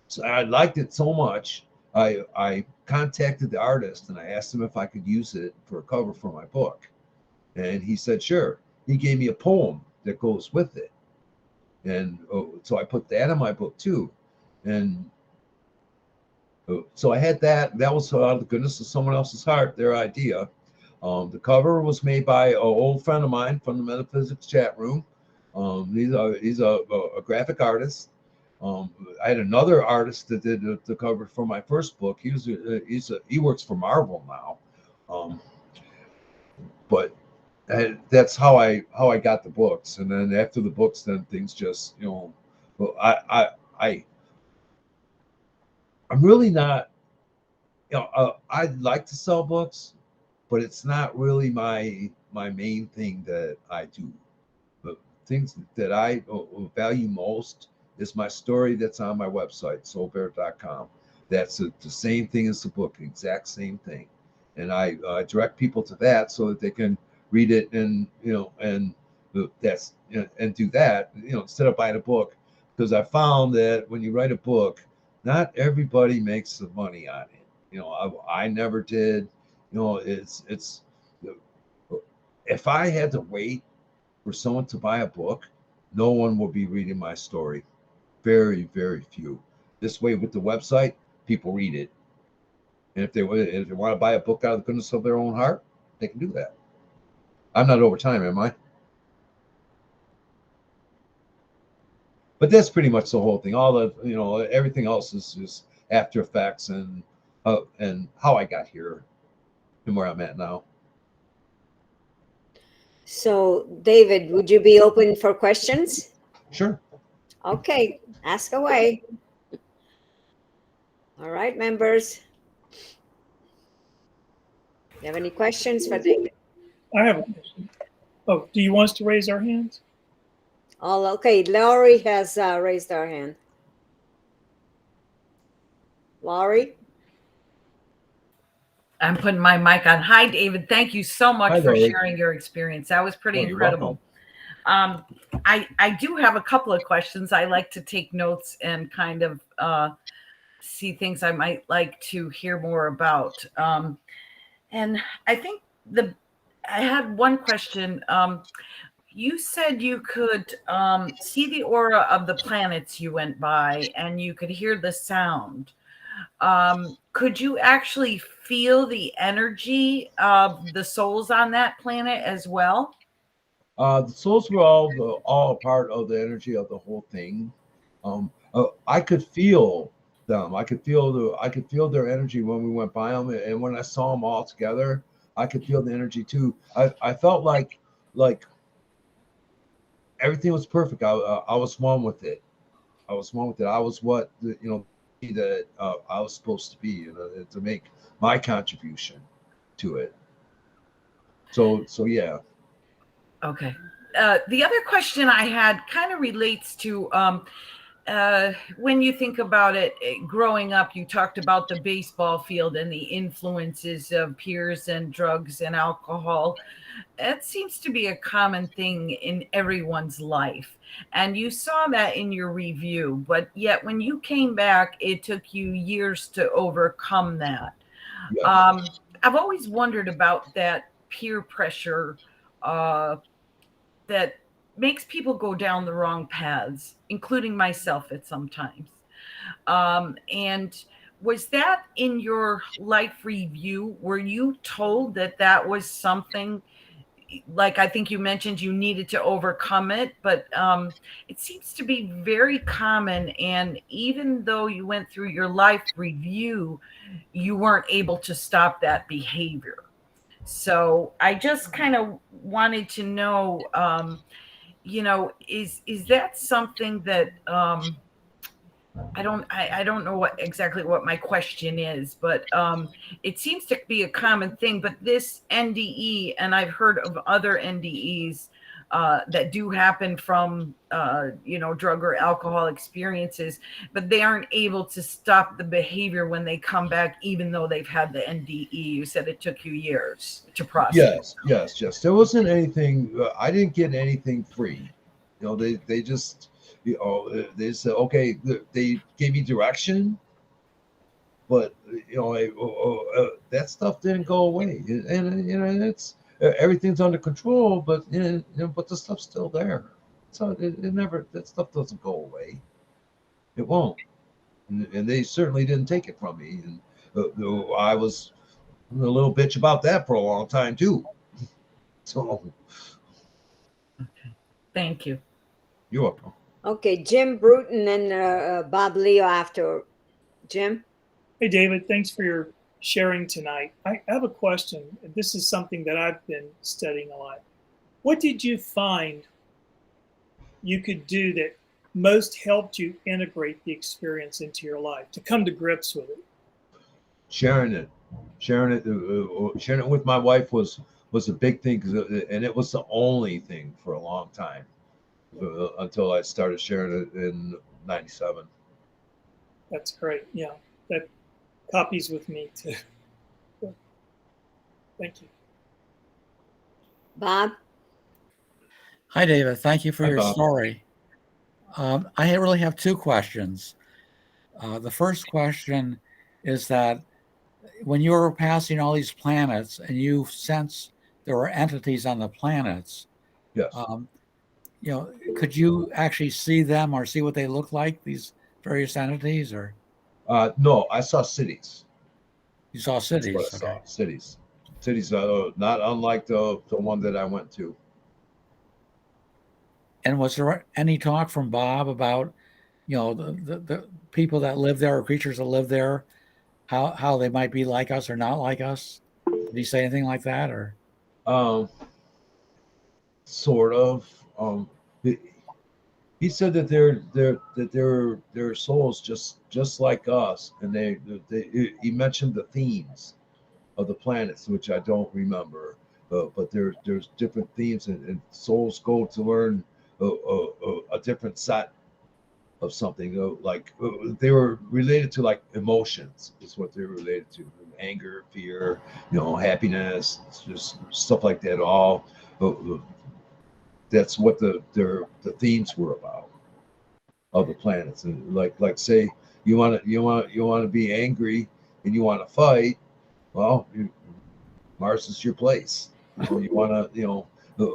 B: So I liked it so much, I contacted the artist and I asked him if I could use it for a cover for my book, and he said sure. He gave me a poem that goes with it, and so I put that in my book too. And so I had that. That was out of the goodness of someone else's heart, their idea. The cover was made by an old friend of mine from the Metaphysics chat room. He's a graphic artist. I had another artist that did the cover for my first book. He works for Marvel now, but that's how I got the books. And then after the books, then things just well, I'm really not. I'd like to sell books, but it's not really my main thing that I do. The things that I value most is my story that's on my website, soulbear.com. That's the same thing as the book, exact same thing. And I direct people to that so that they can read it and that's and do that instead of buying a book, because I found that when you write a book, not everybody makes the money on it. I never did. It's if I had to wait for someone to buy a book, no one will be reading my story. Very, very few. This way, with the website, people read it, and if they want to buy a book out of the goodness of their own heart, they can do that. I'm not over time, am I? But that's pretty much the whole thing. All the everything else is just after effects and how I got here and where I'm at now.
A: So, David, would you be open for questions?
B: Sure.
A: Okay, ask away. All right, members. You have any questions for David?
C: I have a question. Oh, do you want us to raise our hands?
A: Oh, okay. Laurie has raised her hand. Laurie?
D: I'm putting my mic on. Hi, David. Thank you so much
B: Hi,
D: for
B: Laurie.
D: sharing your experience. That was pretty
B: Oh, you're
D: incredible. I do have a couple of questions. I like to take notes and kind of see things I might like to hear more about. And I think I had one question. You said you could see the aura of the planets you went by and you could hear the sound. Could you actually feel the energy of the souls on that planet as well?
B: The souls were all a part of the energy of the whole thing. I could feel them. I could feel their energy when we went by them, and when I saw them all together, I could feel the energy too. I felt like everything was perfect. I was one with it. I was one with it. I was what that I was supposed to be, to make my contribution to it. So yeah.
D: Okay. The other question I had kind of relates to when you think about it, growing up, you talked about the baseball field and the influences of peers and drugs and alcohol. That seems to be a common thing in everyone's life. And you saw that in your review, but yet when you came back, it took you years to overcome that.
B: Yeah.
D: I've always wondered about that peer pressure that makes people go down the wrong paths, including myself at some times. And was that in your life review? Were you told that that was something, like I think you mentioned you needed to overcome it, but it seems to be very common. And even though you went through your life review, you weren't able to stop that behavior. So I just kind of wanted to know, is that something that I don't know exactly what my question is, but it seems to be a common thing. But this NDE, and I've heard of other NDEs that do happen from drug or alcohol experiences, but they aren't able to stop the behavior when they come back, even though they've had the NDE. You said it took you years to process.
B: Yes. There wasn't anything. I didn't get anything free. They just they said okay. They gave me direction, but that stuff didn't go away, and it's everything's under control, but but the stuff's still there. So it never, that stuff doesn't go away. It won't, and they certainly didn't take it from me. And I was a little bitch about that for a long time too. So
D: Thank you.
B: you're welcome.
A: Okay, Jim Bruton and Bob Leo after. Jim?
C: Hey, David, thanks for your sharing tonight. I have a question. This is something that I've been studying a lot. What did you find you could do that most helped you integrate the experience into your life, to come to grips with it?
B: Sharing it, sharing it with my wife was a big thing, and it was the only thing for a long time until I started sharing it in '97.
C: That's great. Yeah. that copies with me too. Thank you.
A: Bob?
E: Hi, David. Thank you for
B: Hi,
E: your
B: Bob.
E: story. I really have two questions. The first question is that when you were passing all these planets and you sense there were entities on the planets,
B: Yes.
E: could you actually see them or see what they look like, these various entities, or
B: No, I saw cities.
E: you saw
B: That's what I
E: cities?
B: saw.
E: Okay.
B: Cities. Cities, not unlike the one that I went to.
E: And was there any talk from Bob about, the people that live there or creatures that live there, how they might be like us or not like us? Did he say anything like that, or?
B: Um, sort of. He, he said that they're souls just like us, and he mentioned the themes of the planets, which I don't remember. But there's different themes, and souls go to learn a different set of something. They were related to like emotions, is what they're related to: anger, fear, happiness, just stuff like that. All that's what the themes were about of the planets. And like say you want to be angry and you want to fight. Well, Mars is your place. You want to,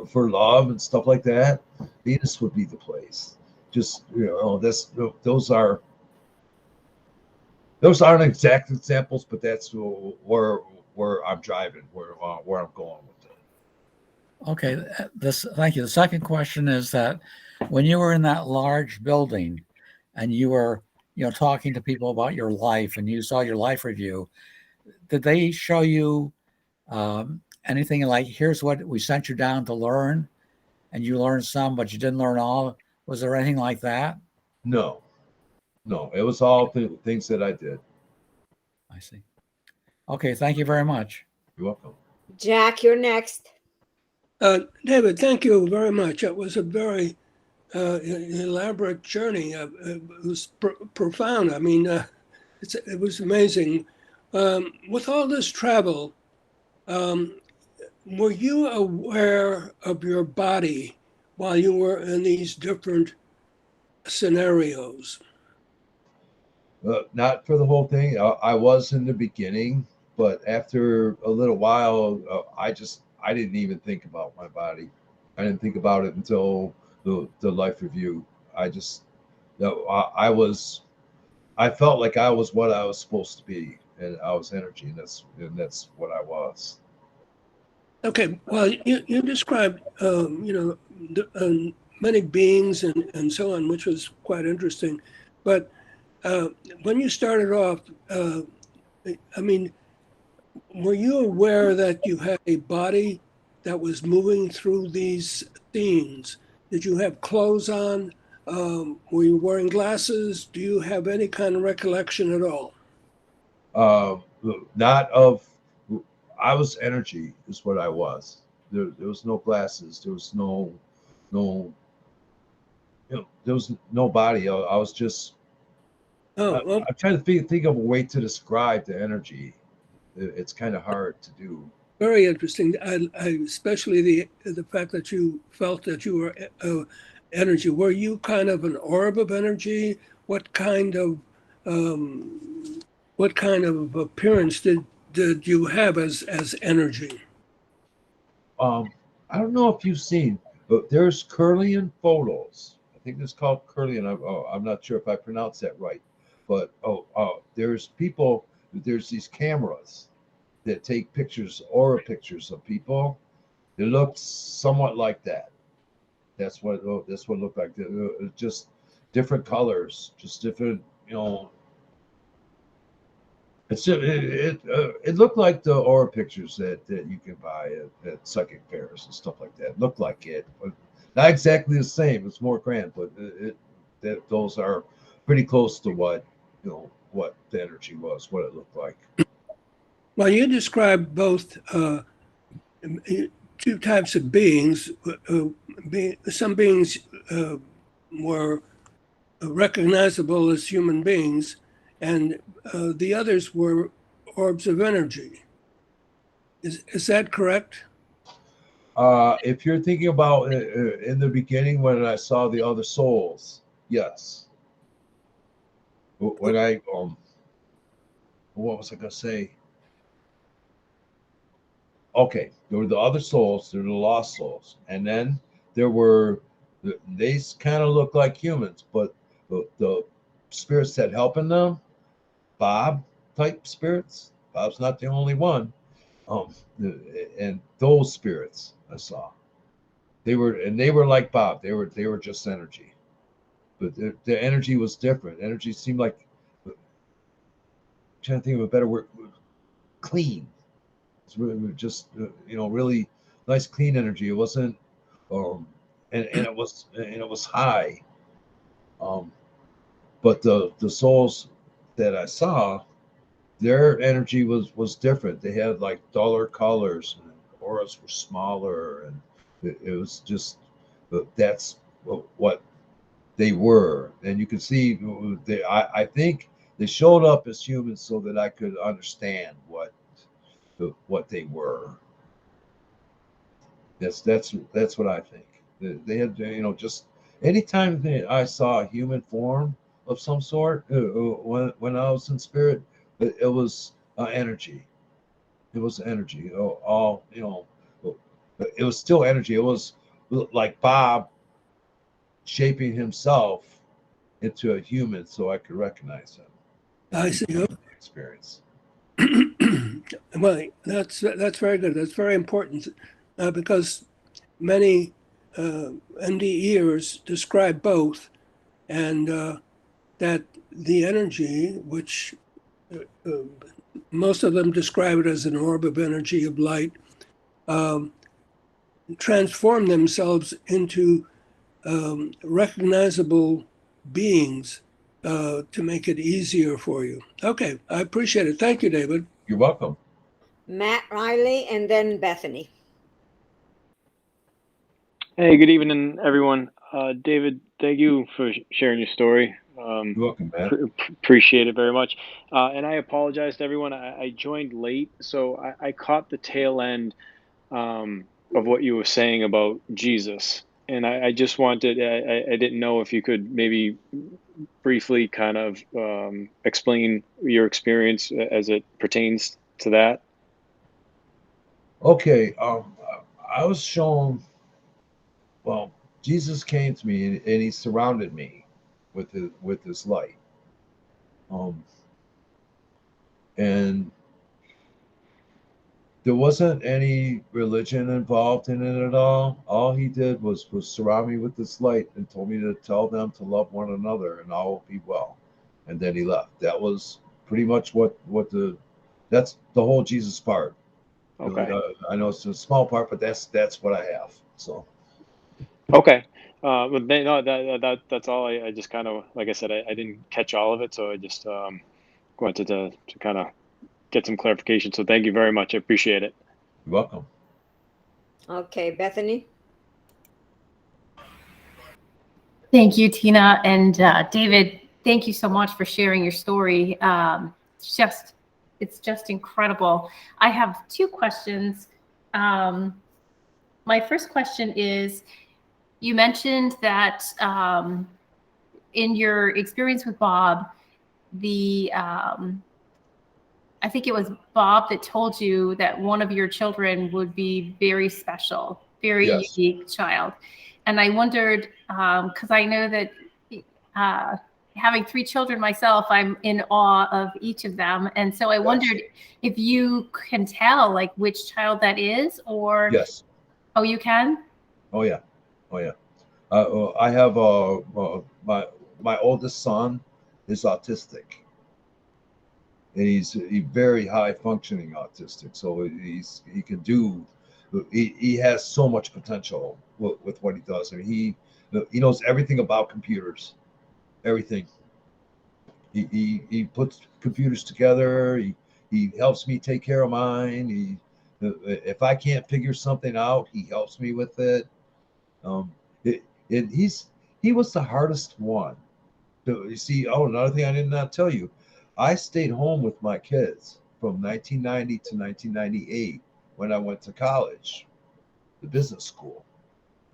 B: for love and stuff like that, Venus would be the place. Just, those aren't exact examples, but that's where I'm driving, where I'm going with it.
E: Okay, thank you. The second question is that when you were in that large building and you were, talking to people about your life and you saw your life review, did they show you anything like, here's what we sent you down to learn, and you learned some, but you didn't learn all? Was there anything like that?
B: No, it was all things that I did.
E: I see. Okay, thank you very much.
B: You're welcome.
A: Jack, you're next.
F: David, thank you very much. It was a very elaborate journey. It was profound. I mean, it was amazing. With all this travel, were you aware of your body while you were in these different scenarios?
B: Not for the whole thing. I was in the beginning, but after a little while, I didn't even think about my body. I didn't think about it until the life review. I just, I felt like I was what I was supposed to be, and I was energy, and that's what I was.
F: Okay, well, you described, many beings and so on, which was quite interesting. But when you started off, I mean, were you aware that you had a body that was moving through these scenes? Did you have clothes on? Were you wearing glasses? Do you have any kind of recollection at all?
B: Not of. I was energy, is what I was. There was no glasses. There was no, there was no body. I was just.
F: Oh, well,
B: I'm trying to think of a way to describe the energy. It's kind of hard to do.
F: very interesting. I especially the fact that you felt that you were energy. Were you kind of an orb of energy? What kind of appearance did you have as energy?
B: I don't know if you've seen, but there's Curlian photos. I think it's called Curlian. I'm not sure if I pronounced that right, but there's these cameras that take pictures, aura pictures of people. It looks somewhat like that. That's what it looked like. Just different colors, just different, it looked like the aura pictures that you can buy at psychic fairs and stuff like that. It looked like it, but not exactly the same. It's more grand, but those are pretty close to what the energy was, what it looked like.
F: Well, you described both two types of beings. Some beings were recognizable as human beings, and the others were orbs of energy. Is that correct?
B: If you're thinking about in the beginning when I saw the other souls, yes. When I what was I gonna say? Okay, there were the other souls, there were the lost souls, and then there were they kind of look like humans, but the spirits that helping them, Bob type spirits. Bob's not the only one. Um, and those spirits I saw, they were like Bob. They were just energy, but the energy was different. Energy seemed like, I'm trying to think of a better word, clean. It's really just really nice clean energy. It wasn't um and it was high. Um but the souls that I saw, their energy was different. They had like duller colors and auras were smaller, and it was just that's what they were. And you can see I think they showed up as humans so that I could understand what they were. That's what I think. They had, just anytime I saw a human form of some sort, when I was in spirit, it was energy. It was energy. All it was still energy. It was like Bob shaping himself into a human, so I could recognize him.
F: I see.
B: Experience.
F: Well, that's very good. That's very important because many NDEers describe both, and that the energy, which most of them describe it as an orb of energy of light, transform themselves into recognizable beings to make it easier for you. Okay, I appreciate it. Thank you, David.
B: You're welcome.
A: Matt Riley, and then Bethany.
G: Hey, good evening, everyone. David, thank you for sharing your story.
B: You're welcome, Matt.
G: Appreciate it very much. And I apologize to everyone. I joined late, so I caught the tail end of what you were saying about Jesus. And I just wanted, I didn't know if you could maybe briefly kind of explain your experience as it pertains to that.
B: Okay. I was shown. Well, Jesus came to me and he surrounded me with his light. And there wasn't any religion involved in it at all. All he did was surround me with this light and told me to tell them to love one another and all will be well. And then he left. That was pretty much that's the whole Jesus part.
G: Okay.
B: I know it's a small part, but that's what I have. So.
G: Okay. But no, that's all. I just kind of, like I said, I didn't catch all of it, so I just wanted to kind of get some clarification. So thank you very much. I appreciate it.
B: You're welcome.
A: Okay, Bethany.
H: Thank you, Tina. And David, thank you so much for sharing your story. It's just incredible. I have two questions. My first question is, you mentioned that in your experience with Bob, I think it was Bob that told you that one of your children would be very special, very
B: Yes.
H: unique child. And I wondered, because I know that having three children myself, I'm in awe of each of them. And so I wondered if you can tell like which child that is, or
B: Yes.
H: Oh, you can?
B: Oh yeah. I have my oldest son is autistic. And he's very high functioning autistic. So he has so much potential with what he does. I mean, he knows everything about computers, everything. He puts computers together. He helps me take care of mine. If I can't figure something out, he helps me with it. He was the hardest one. You see, another thing I did not tell you. I stayed home with my kids from 1990 to 1998 when I went to college, the business school.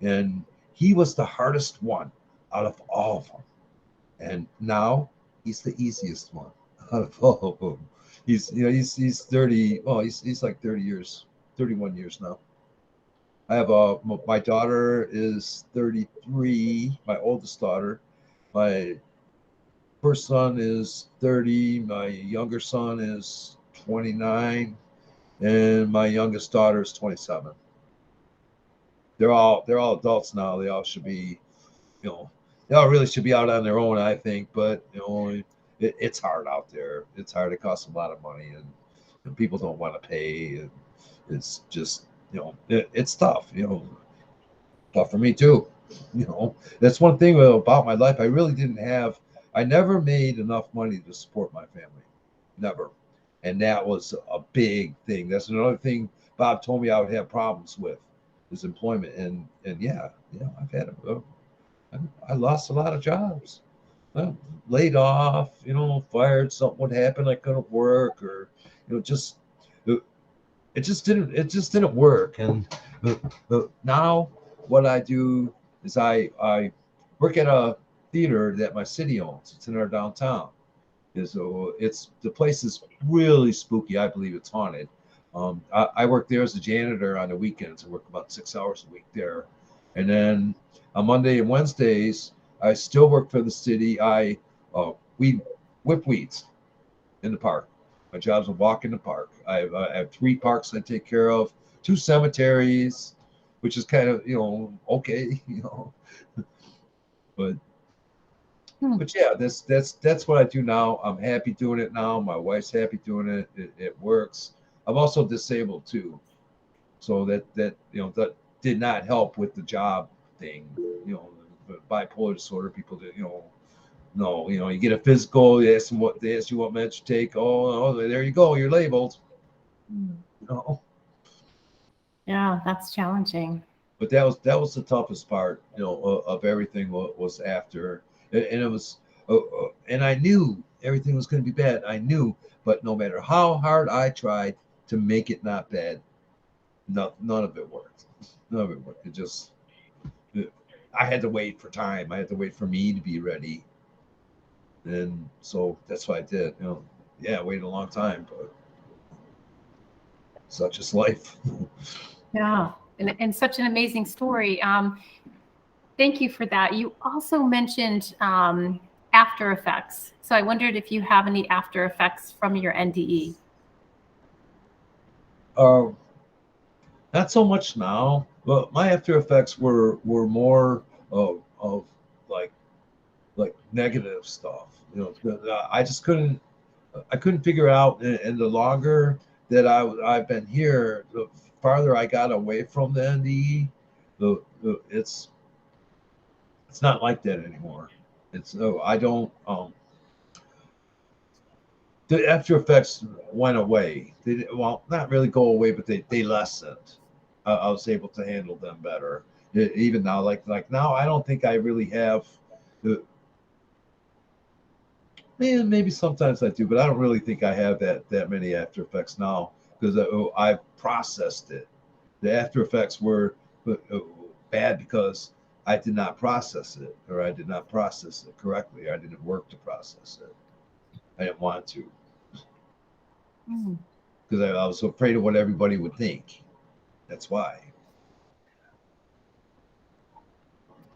B: And he was the hardest one out of all of them. And now he's the easiest one out of all of them. He's 30. Well, he's like 30 years, 31 years now. I have my daughter is 33, my oldest daughter. My first son is 30. My younger son is 29, and my youngest daughter is 27. They're all adults now. They all should be, they all really should be out on their own, I think. But it's hard out there. It's hard. It costs a lot of money, and people don't want to pay. And it's just, it's tough. Tough for me too. That's one thing about my life. I never made enough money to support my family. Never. And that was a big thing. That's another thing Bob told me I would have problems with is employment. And yeah, I've had I lost a lot of jobs. Laid off, fired, something would happen, I couldn't work, or just it just didn't work. And now what I do is I work at a theater that my city owns. It's in our downtown. So the place is really spooky. I believe it's haunted. I work there as a janitor on the weekends. I work about 6 hours a week there, and then on Monday and Wednesdays I still work for the city. We whip weeds in the park. My job's a walk in the park. I have 3 parks I take care of, 2 cemeteries, which is kind of okay, but yeah, that's what I do now. I'm happy doing it now. My wife's happy doing it. It works. I'm also disabled too, so that did not help with the job thing. Bipolar disorder. People do no, you get a physical. They ask you what meds you take. Oh, there you go. You're labeled.
H: Yeah, that's challenging.
B: But that was the toughest part, of everything was after, and it was, and I knew everything was going to be bad. I knew, but no matter how hard I tried to make it not bad, none of it worked. None of it worked. I had to wait for time. I had to wait for me to be ready, and so that's what I did. I waited a long time, but such is life.
H: Yeah, and such an amazing story. Thank you for that. You also mentioned after effects. So I wondered if you have any after effects from your NDE.
B: Not so much now, but my after effects were more of like negative stuff. I just couldn't figure out. And the longer that I've been here, the farther I got away from the NDE. It's not like that anymore. I don't. The after effects went away. Not really go away, but they lessened. I was able to handle them better. Even now, like now, I don't think I really have. Maybe sometimes I do, but I don't really think I have that many after effects now because I've processed it. The after effects were bad because I did not process it, or I did not process it correctly. I didn't work to process it. I didn't want to because I was afraid of what everybody would think. That's why.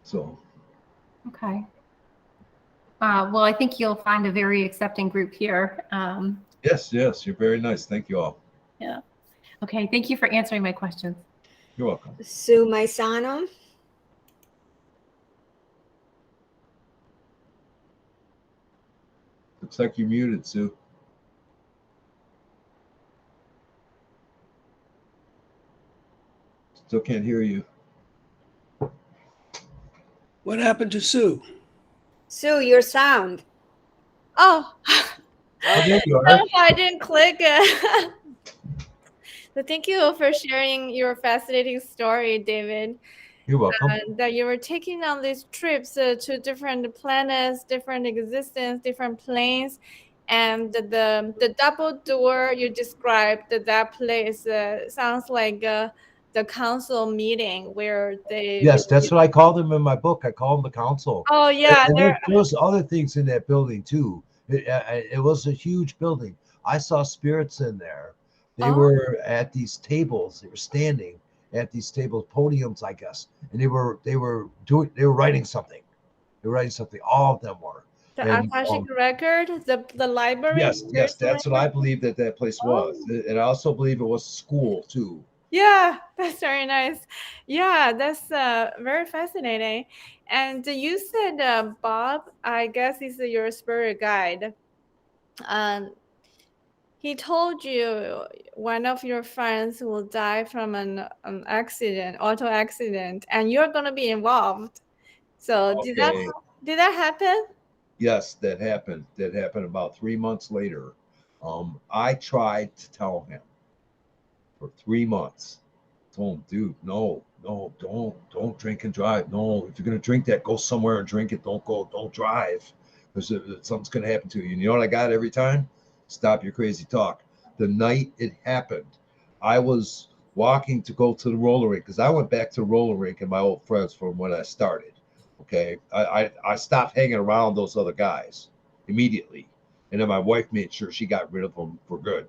B: So.
H: Okay. Well, I think you'll find a very accepting group here.
B: Yes, you're very nice. Thank you all.
H: Yeah. Okay. Thank you for answering my questions.
B: You're welcome.
A: Sue Maisano.
B: Looks like you're muted, Sue. Still can't hear you.
F: What happened to Sue?
A: Sue, your sound.
I: Oh,
B: There you are.
I: no, I didn't click. So thank you for sharing your fascinating story, David.
B: You're welcome.
I: That you were taking on these trips to different planets, different existence, different planes. And the double door you described, that place sounds like the council meeting where they.
B: Yes, that's what I called them in my book. I call them the council.
I: Oh yeah,
B: And
I: there.
B: there was other things in that building too. It was a huge building. I saw spirits in there. They
I: Oh,
B: were at these tables. They were standing at these tables, podiums, I guess, and they were writing something. They were writing something. All of them were.
I: the
B: And
I: Akashic record, the library,
B: yes,
I: spiritual
B: that's what I
I: library.
B: believe that place
I: Oh.
B: was. And I also believe it was school too.
I: Yeah, that's very nice. Yeah, that's very fascinating. And you said Bob, I guess is your spirit guide. Um, he told you one of your friends will die from an accident, auto accident, and you're gonna be involved. So
B: Okay.
I: did that happen?
B: Yes, that happened. That happened about 3 months later. I tried to tell him for 3 months. Told him, dude, no, don't drink and drive. No, if you're gonna drink that, go somewhere and drink it. Don't drive, because something's gonna happen to you. And you know what I got every time? Stop your crazy talk. The night it happened, I was walking to go to the roller rink because I went back to the roller rink and my old friends from when I started. Okay, I stopped hanging around those other guys immediately, and then my wife made sure she got rid of them for good.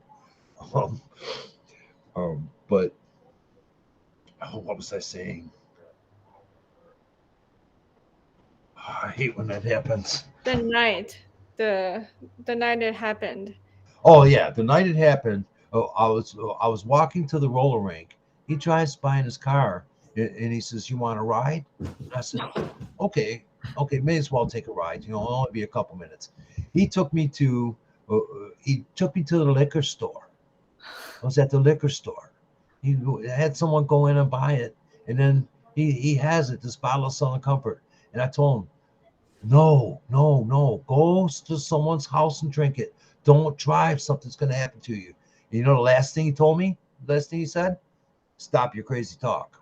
B: Um, but oh, what was I saying? Oh, I hate when that happens.
I: The night, the the night it happened.
B: Oh yeah, the night it happened, I was walking to the roller rink. He drives by in his car and he says, "You want to ride?" And I said, "Okay, may as well take a ride. You know, it'll only be a couple minutes." He took me to the liquor store. I was at the liquor store. He had someone go in and buy it, and then he has it, this bottle of Southern Comfort. And I told him, no, no, no. Go to someone's house and drink it. Don't drive. Something's going to happen to you. And you know the last thing he told me? The last thing he said? Stop your crazy talk.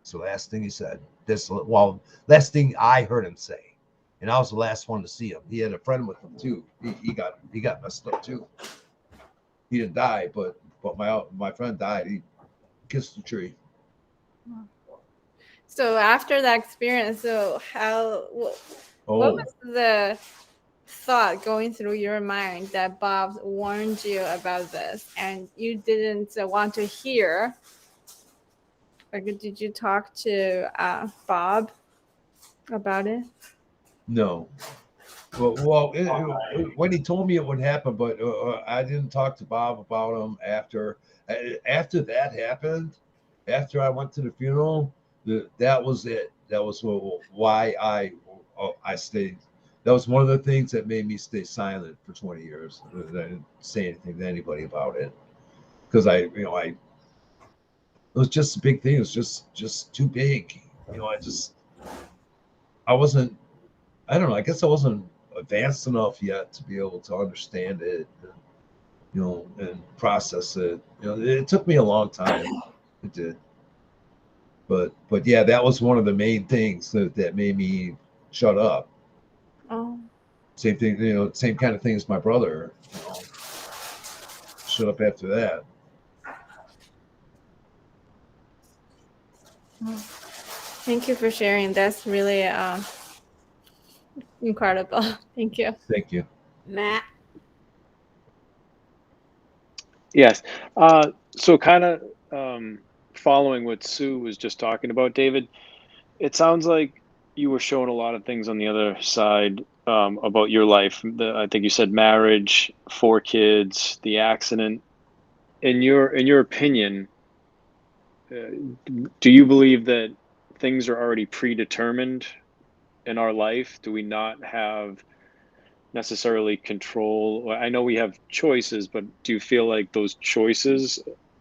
B: So last thing he said. Last thing I heard him say. And I was the last one to see him. He had a friend with him too. He got messed up too. He didn't die, but my friend died. He kissed the tree.
I: So after that experience, so what
B: Oh,
I: was the thought going through your mind that Bob warned you about this and you didn't want to hear? Like, did you talk to Bob about it?
B: no. Well, when he told me it would happen, but I didn't talk to Bob about him after that happened. After I went to the funeral, that was it. That was why I stayed. That was one of the things that made me stay silent for 20 years. I didn't say anything to anybody about it because it was just a big thing. It was just too big. I wasn't. I don't know. I guess I wasn't advanced enough yet to be able to understand it, and process it. It took me a long time. It did. But yeah, that was one of the main things that made me shut up.
I: Oh,
B: Same thing, same kind of thing as my brother. Shut up after that.
I: thank you for sharing. That's really incredible. Thank you.
B: Thank you.
A: Matt.
G: Yes. So kind of following what Sue was just talking about, David, it sounds like you were showing a lot of things on the other side about your life. I think you said marriage, 4 kids, the accident. In your opinion, do you believe that things are already predetermined in our life? Do we not have necessarily control? I know we have choices, but do you feel like those choices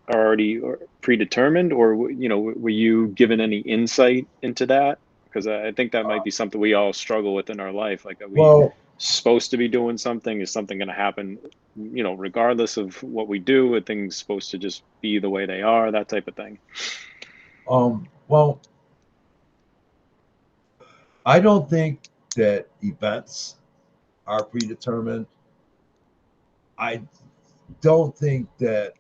G: are already predetermined, or were you given any insight into that? Because I think that might be something we all struggle with in our life. Like, are we
B: Well,
G: supposed to be doing something? Is something going to happen, regardless of what we do? Are things supposed to just be the way they are? That type of thing.
B: well, I don't think that events are predetermined. I don't think that.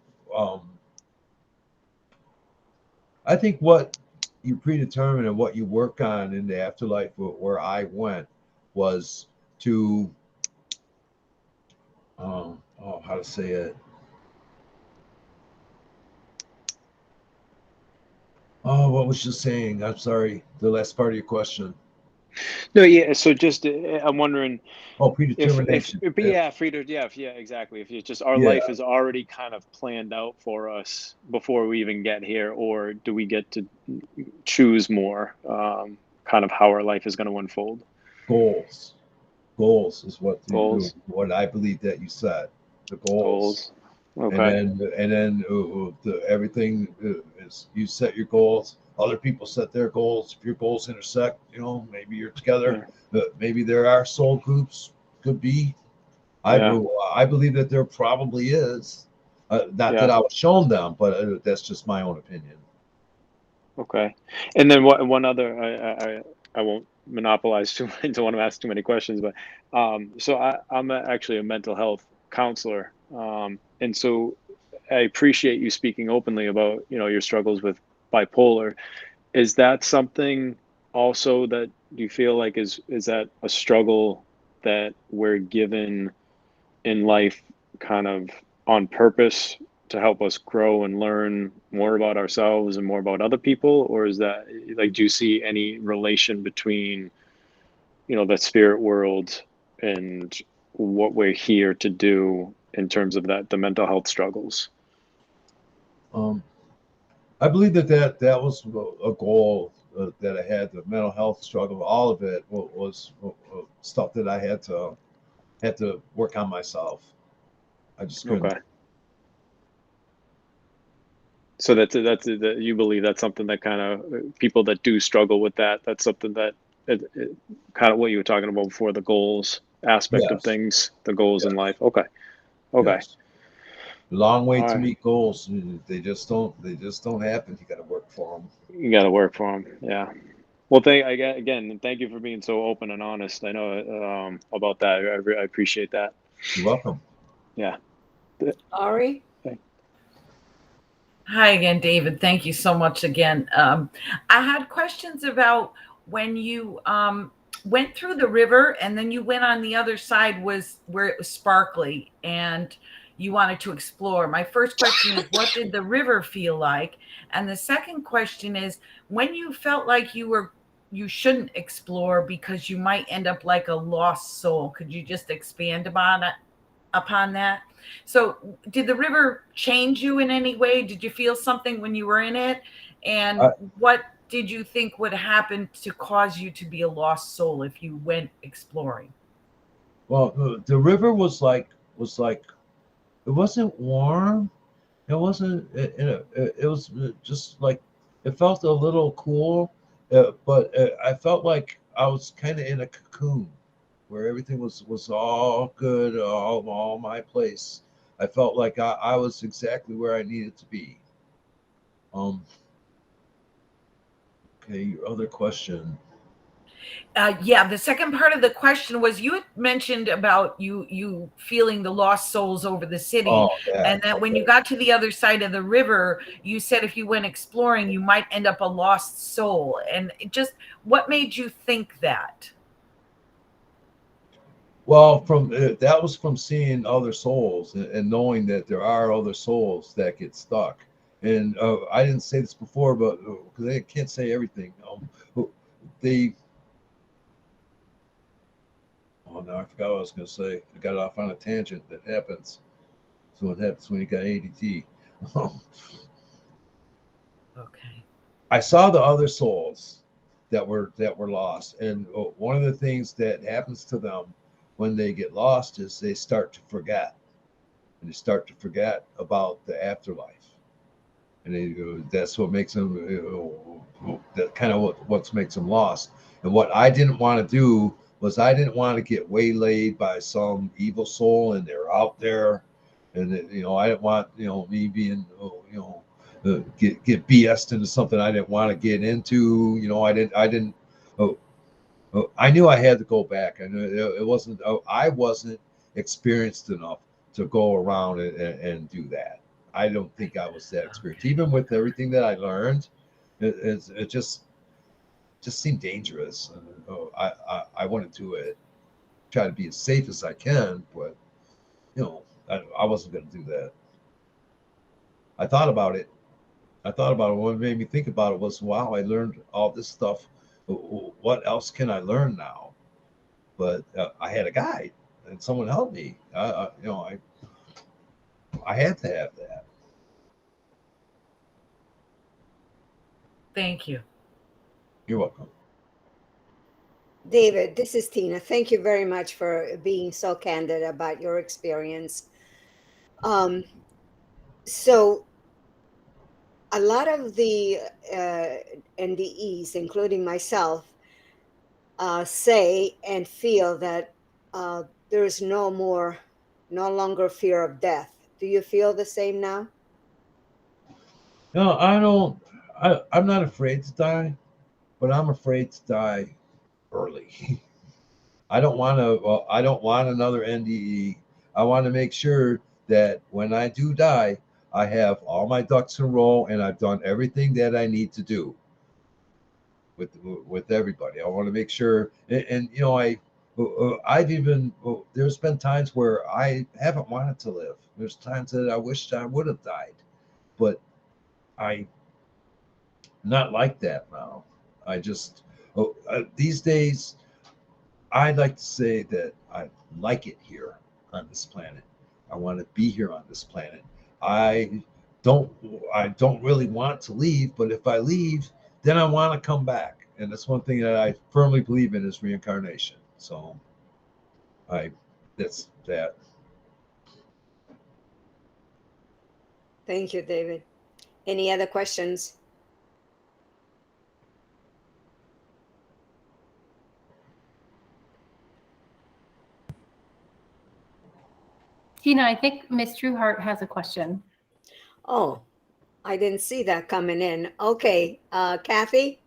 B: I think what you predetermine and what you work on in the afterlife, where I went, was to how to say it. Oh, what was you saying? I'm sorry. The last part of your question.
G: No, yeah. So just I'm wondering
B: Oh,
G: if
B: predetermination.
G: yeah, free to yeah, exactly. If it's just our
B: Yeah.
G: life is already kind of planned out for us before we even get here, or do we get to choose more, kind of how our life is going to unfold?
B: Goals. Goals is
G: Goals,
B: what I believe that you said. The goals.
G: goals.
B: And
G: Okay.
B: then everything is, you set your goals. Other people set their goals. If your goals intersect, maybe you're together.
G: Yeah.
B: Maybe there are soul groups. Could be.
G: Yeah.
B: I believe that there probably is. Not that
G: Yeah.
B: I was shown them, but that's just my own opinion.
G: Okay. And then one other, I won't monopolize too much. Don't want to ask too many questions, but so I'm actually a mental health counselor, and so I appreciate you speaking openly about your struggles with bipolar. Is that something also that you feel like is that a struggle that we're given in life kind of on purpose to help us grow and learn more about ourselves and more about other people? Or is that like, do you see any relation between, the spirit world and what we're here to do in terms of the mental health struggles?
B: Um, I believe that was a goal that I had. The mental health struggle, all of it was stuff that I had to work on myself. I just couldn't.
G: Okay. So that's you believe that's something that kind of people that do struggle with that's something that kind of what you were talking about before, the goals aspect of
B: Yes,
G: things, the goals in
B: yes,
G: life. Okay. Okay.
B: yes. Long way
G: All
B: to
G: right.
B: meet goals. They just don't. They just don't happen. You got to work for them.
G: You got to work for them. Yeah. Well, again, thank you for being so open and honest. I know about that. I appreciate that.
B: You're welcome.
G: Yeah.
A: Ari?
D: Hi again, David. Thank you so much again. I had questions about when you went through the river and then you went on the other side was where it was sparkly and you wanted to explore. My first question is, what did the river feel like? And the second question is, when you felt like you shouldn't explore because you might end up like a lost soul, could you just expand upon that? So, did the river change you in any way? Did you feel something when you were in it? And
B: I,
D: what did you think would happen to cause you to be a lost soul if you went exploring?
B: well, the river was like it wasn't warm. It wasn't. It was just like it felt a little cool, but I felt like I was kind of in a cocoon where everything was all good, all my place. I felt like I was exactly where I needed to be. Um. Okay. Your other question.
D: Yeah, the second part of the question was you had mentioned about you feeling the lost souls over the city,
B: Oh, that.
D: and that when you
B: Okay.
D: got to the other side of the river, you said if you went exploring, you might end up a lost soul. And what made you think that?
B: Well, from that was from seeing other souls and knowing that there are other souls that get stuck. And I didn't say this before, but because I can't say everything. They. Oh no, I forgot what I was going to say. I got off on a tangent. That happens. So it happens when you got ADT.
D: Okay.
B: I saw the other souls that were lost, and one of the things that happens to them when they get lost is they start to forget, and they start to forget about the afterlife, and that's what makes them. That kind of what makes them lost. And what I didn't want to do was I didn't want to get waylaid by some evil soul, and they're out there, and I didn't want me being get BS'd into something I didn't want to get into. I didn't. Oh, I knew I had to go back. I knew it wasn't. I wasn't experienced enough. to go around and do that. I don't think I was that experienced, even with everything that I learned. It just seemed dangerous. I wanted to try to be as safe as I can, but I wasn't going to do that. I thought about it. What made me think about it was, wow, I learned all this stuff. What else can I learn now? But I had a guide and someone helped me. I had to have that.
D: Thank you.
B: You're welcome.
A: David, this is Tina. Thank you very much for being so candid about your experience. So a lot of the NDEs, including myself, say and feel that there is no longer fear of death. Do you feel the same now?
B: No, I don't. I'm not afraid to die, but I'm afraid to die early. I don't want to. Well, I don't want another NDE. I want to make sure that when I do die, I have all my ducks in a row and I've done everything that I need to do with everybody. I want to make sure, and I've even there's been times where I haven't wanted to live. There's times that I wished I would have died, but I not like that now. I just these days I'd like to say that I like it here on this planet. I want to be here on this planet. I don't I don't really want to leave, but if I leave, then I want to come back. And that's one thing that I firmly believe in is reincarnation. So that's that.
A: Thank you, David. Any other questions?
H: Tina, I think Miss Trueheart has a question.
A: Oh, I didn't see that coming in. Okay, Kathy?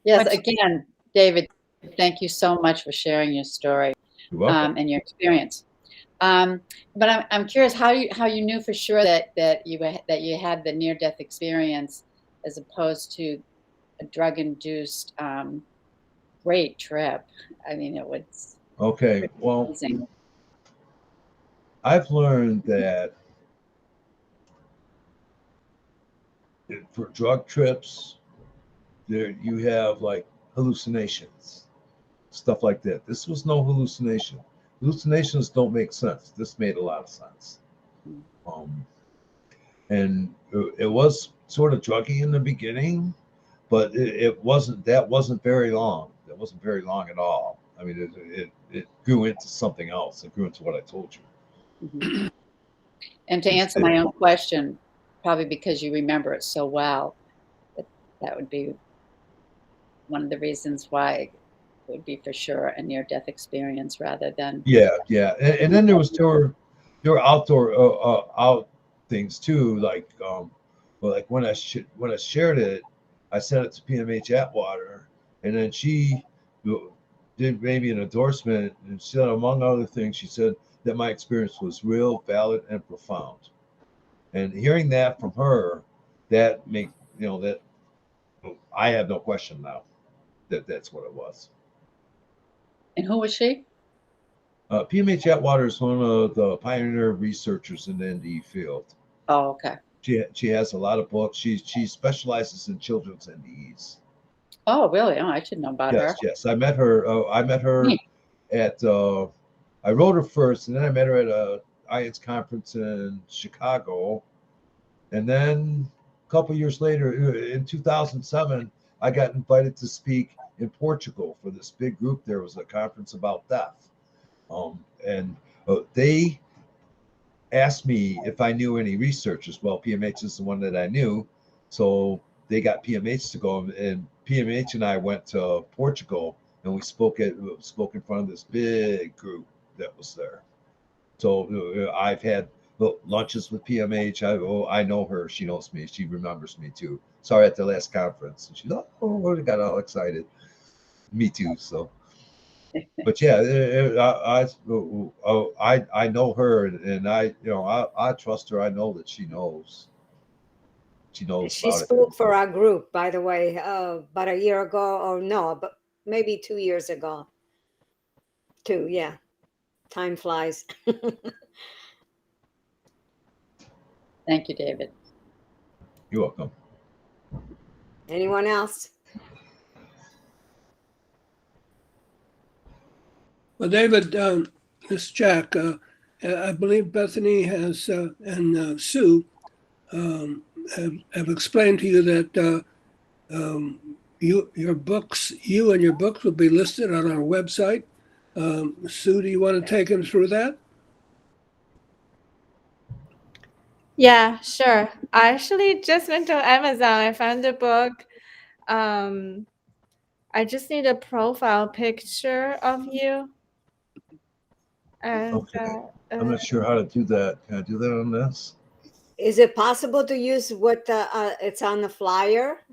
J: Yes,
H: What's-
J: again, David, thank you so much for sharing your story
B: You're welcome.
J: and your experience. But I'm curious how you knew for sure that you had the near-death experience as opposed to a drug-induced great trip. I mean, it was
B: Okay, well,
J: amazing.
B: I've learned that for drug trips, there you have like hallucinations, stuff like that. This was no hallucination. Hallucinations don't make sense. This made a lot of sense. And it was sort of druggy in the beginning, but it wasn't. That wasn't very long. That wasn't very long at all. I mean, it grew into something else. It grew into what I told you.
J: Mhm. And to answer my own question, probably because you remember it so well, that would be one of the reasons why it would be for sure a near-death experience rather than
B: Yeah. And then there were outdoor out things too, like like when I shared it, I sent it to PMH Atwater, and then she did maybe an endorsement, and she said, among other things, she said that my experience was real, valid, and profound. And hearing that from her, that make that I have no question now that that's what it was.
J: And who was she?
B: PMH Atwater is one of the pioneer researchers in the NDE field.
J: Oh, okay.
B: She has a lot of books. She specializes in children's NDEs.
J: Oh, really? Oh, I should know about her.
B: Yes. I met her. At. I wrote her first, and then I met her at a IANDS conference in Chicago, and then a couple years later, in 2007, I got invited to speak in Portugal for this big group. There was a conference about death, and they asked me if I knew any researchers. Well, PMH is the one that I knew, so they got PMH to go, and PMH and I went to Portugal, and we spoke in front of this big group that was there. So I've had lunches with PMH. I know her. She knows me. She remembers me too. Sorry, at the last conference, and she got all excited. Me too. So But yeah, I know her, and I trust her. I know that she knows. She knows
A: She
B: about it.
A: spoke for our group, by the way, about a year ago, or no, but maybe 2 years ago. Yeah. Time flies.
J: Thank you, David.
B: You're welcome.
A: Anyone else?
F: Well, David, this is Jack. I believe Bethany has and Sue have explained to you that you and your books will be listed on our website. Sue, do you want to take him through that?
I: Yeah, sure. I actually just went to Amazon. I found the book. I just need a profile picture of you. And
B: Okay. I'm not sure how to do that. Can I do that on this?
A: Is it possible to use what it's on the flyer?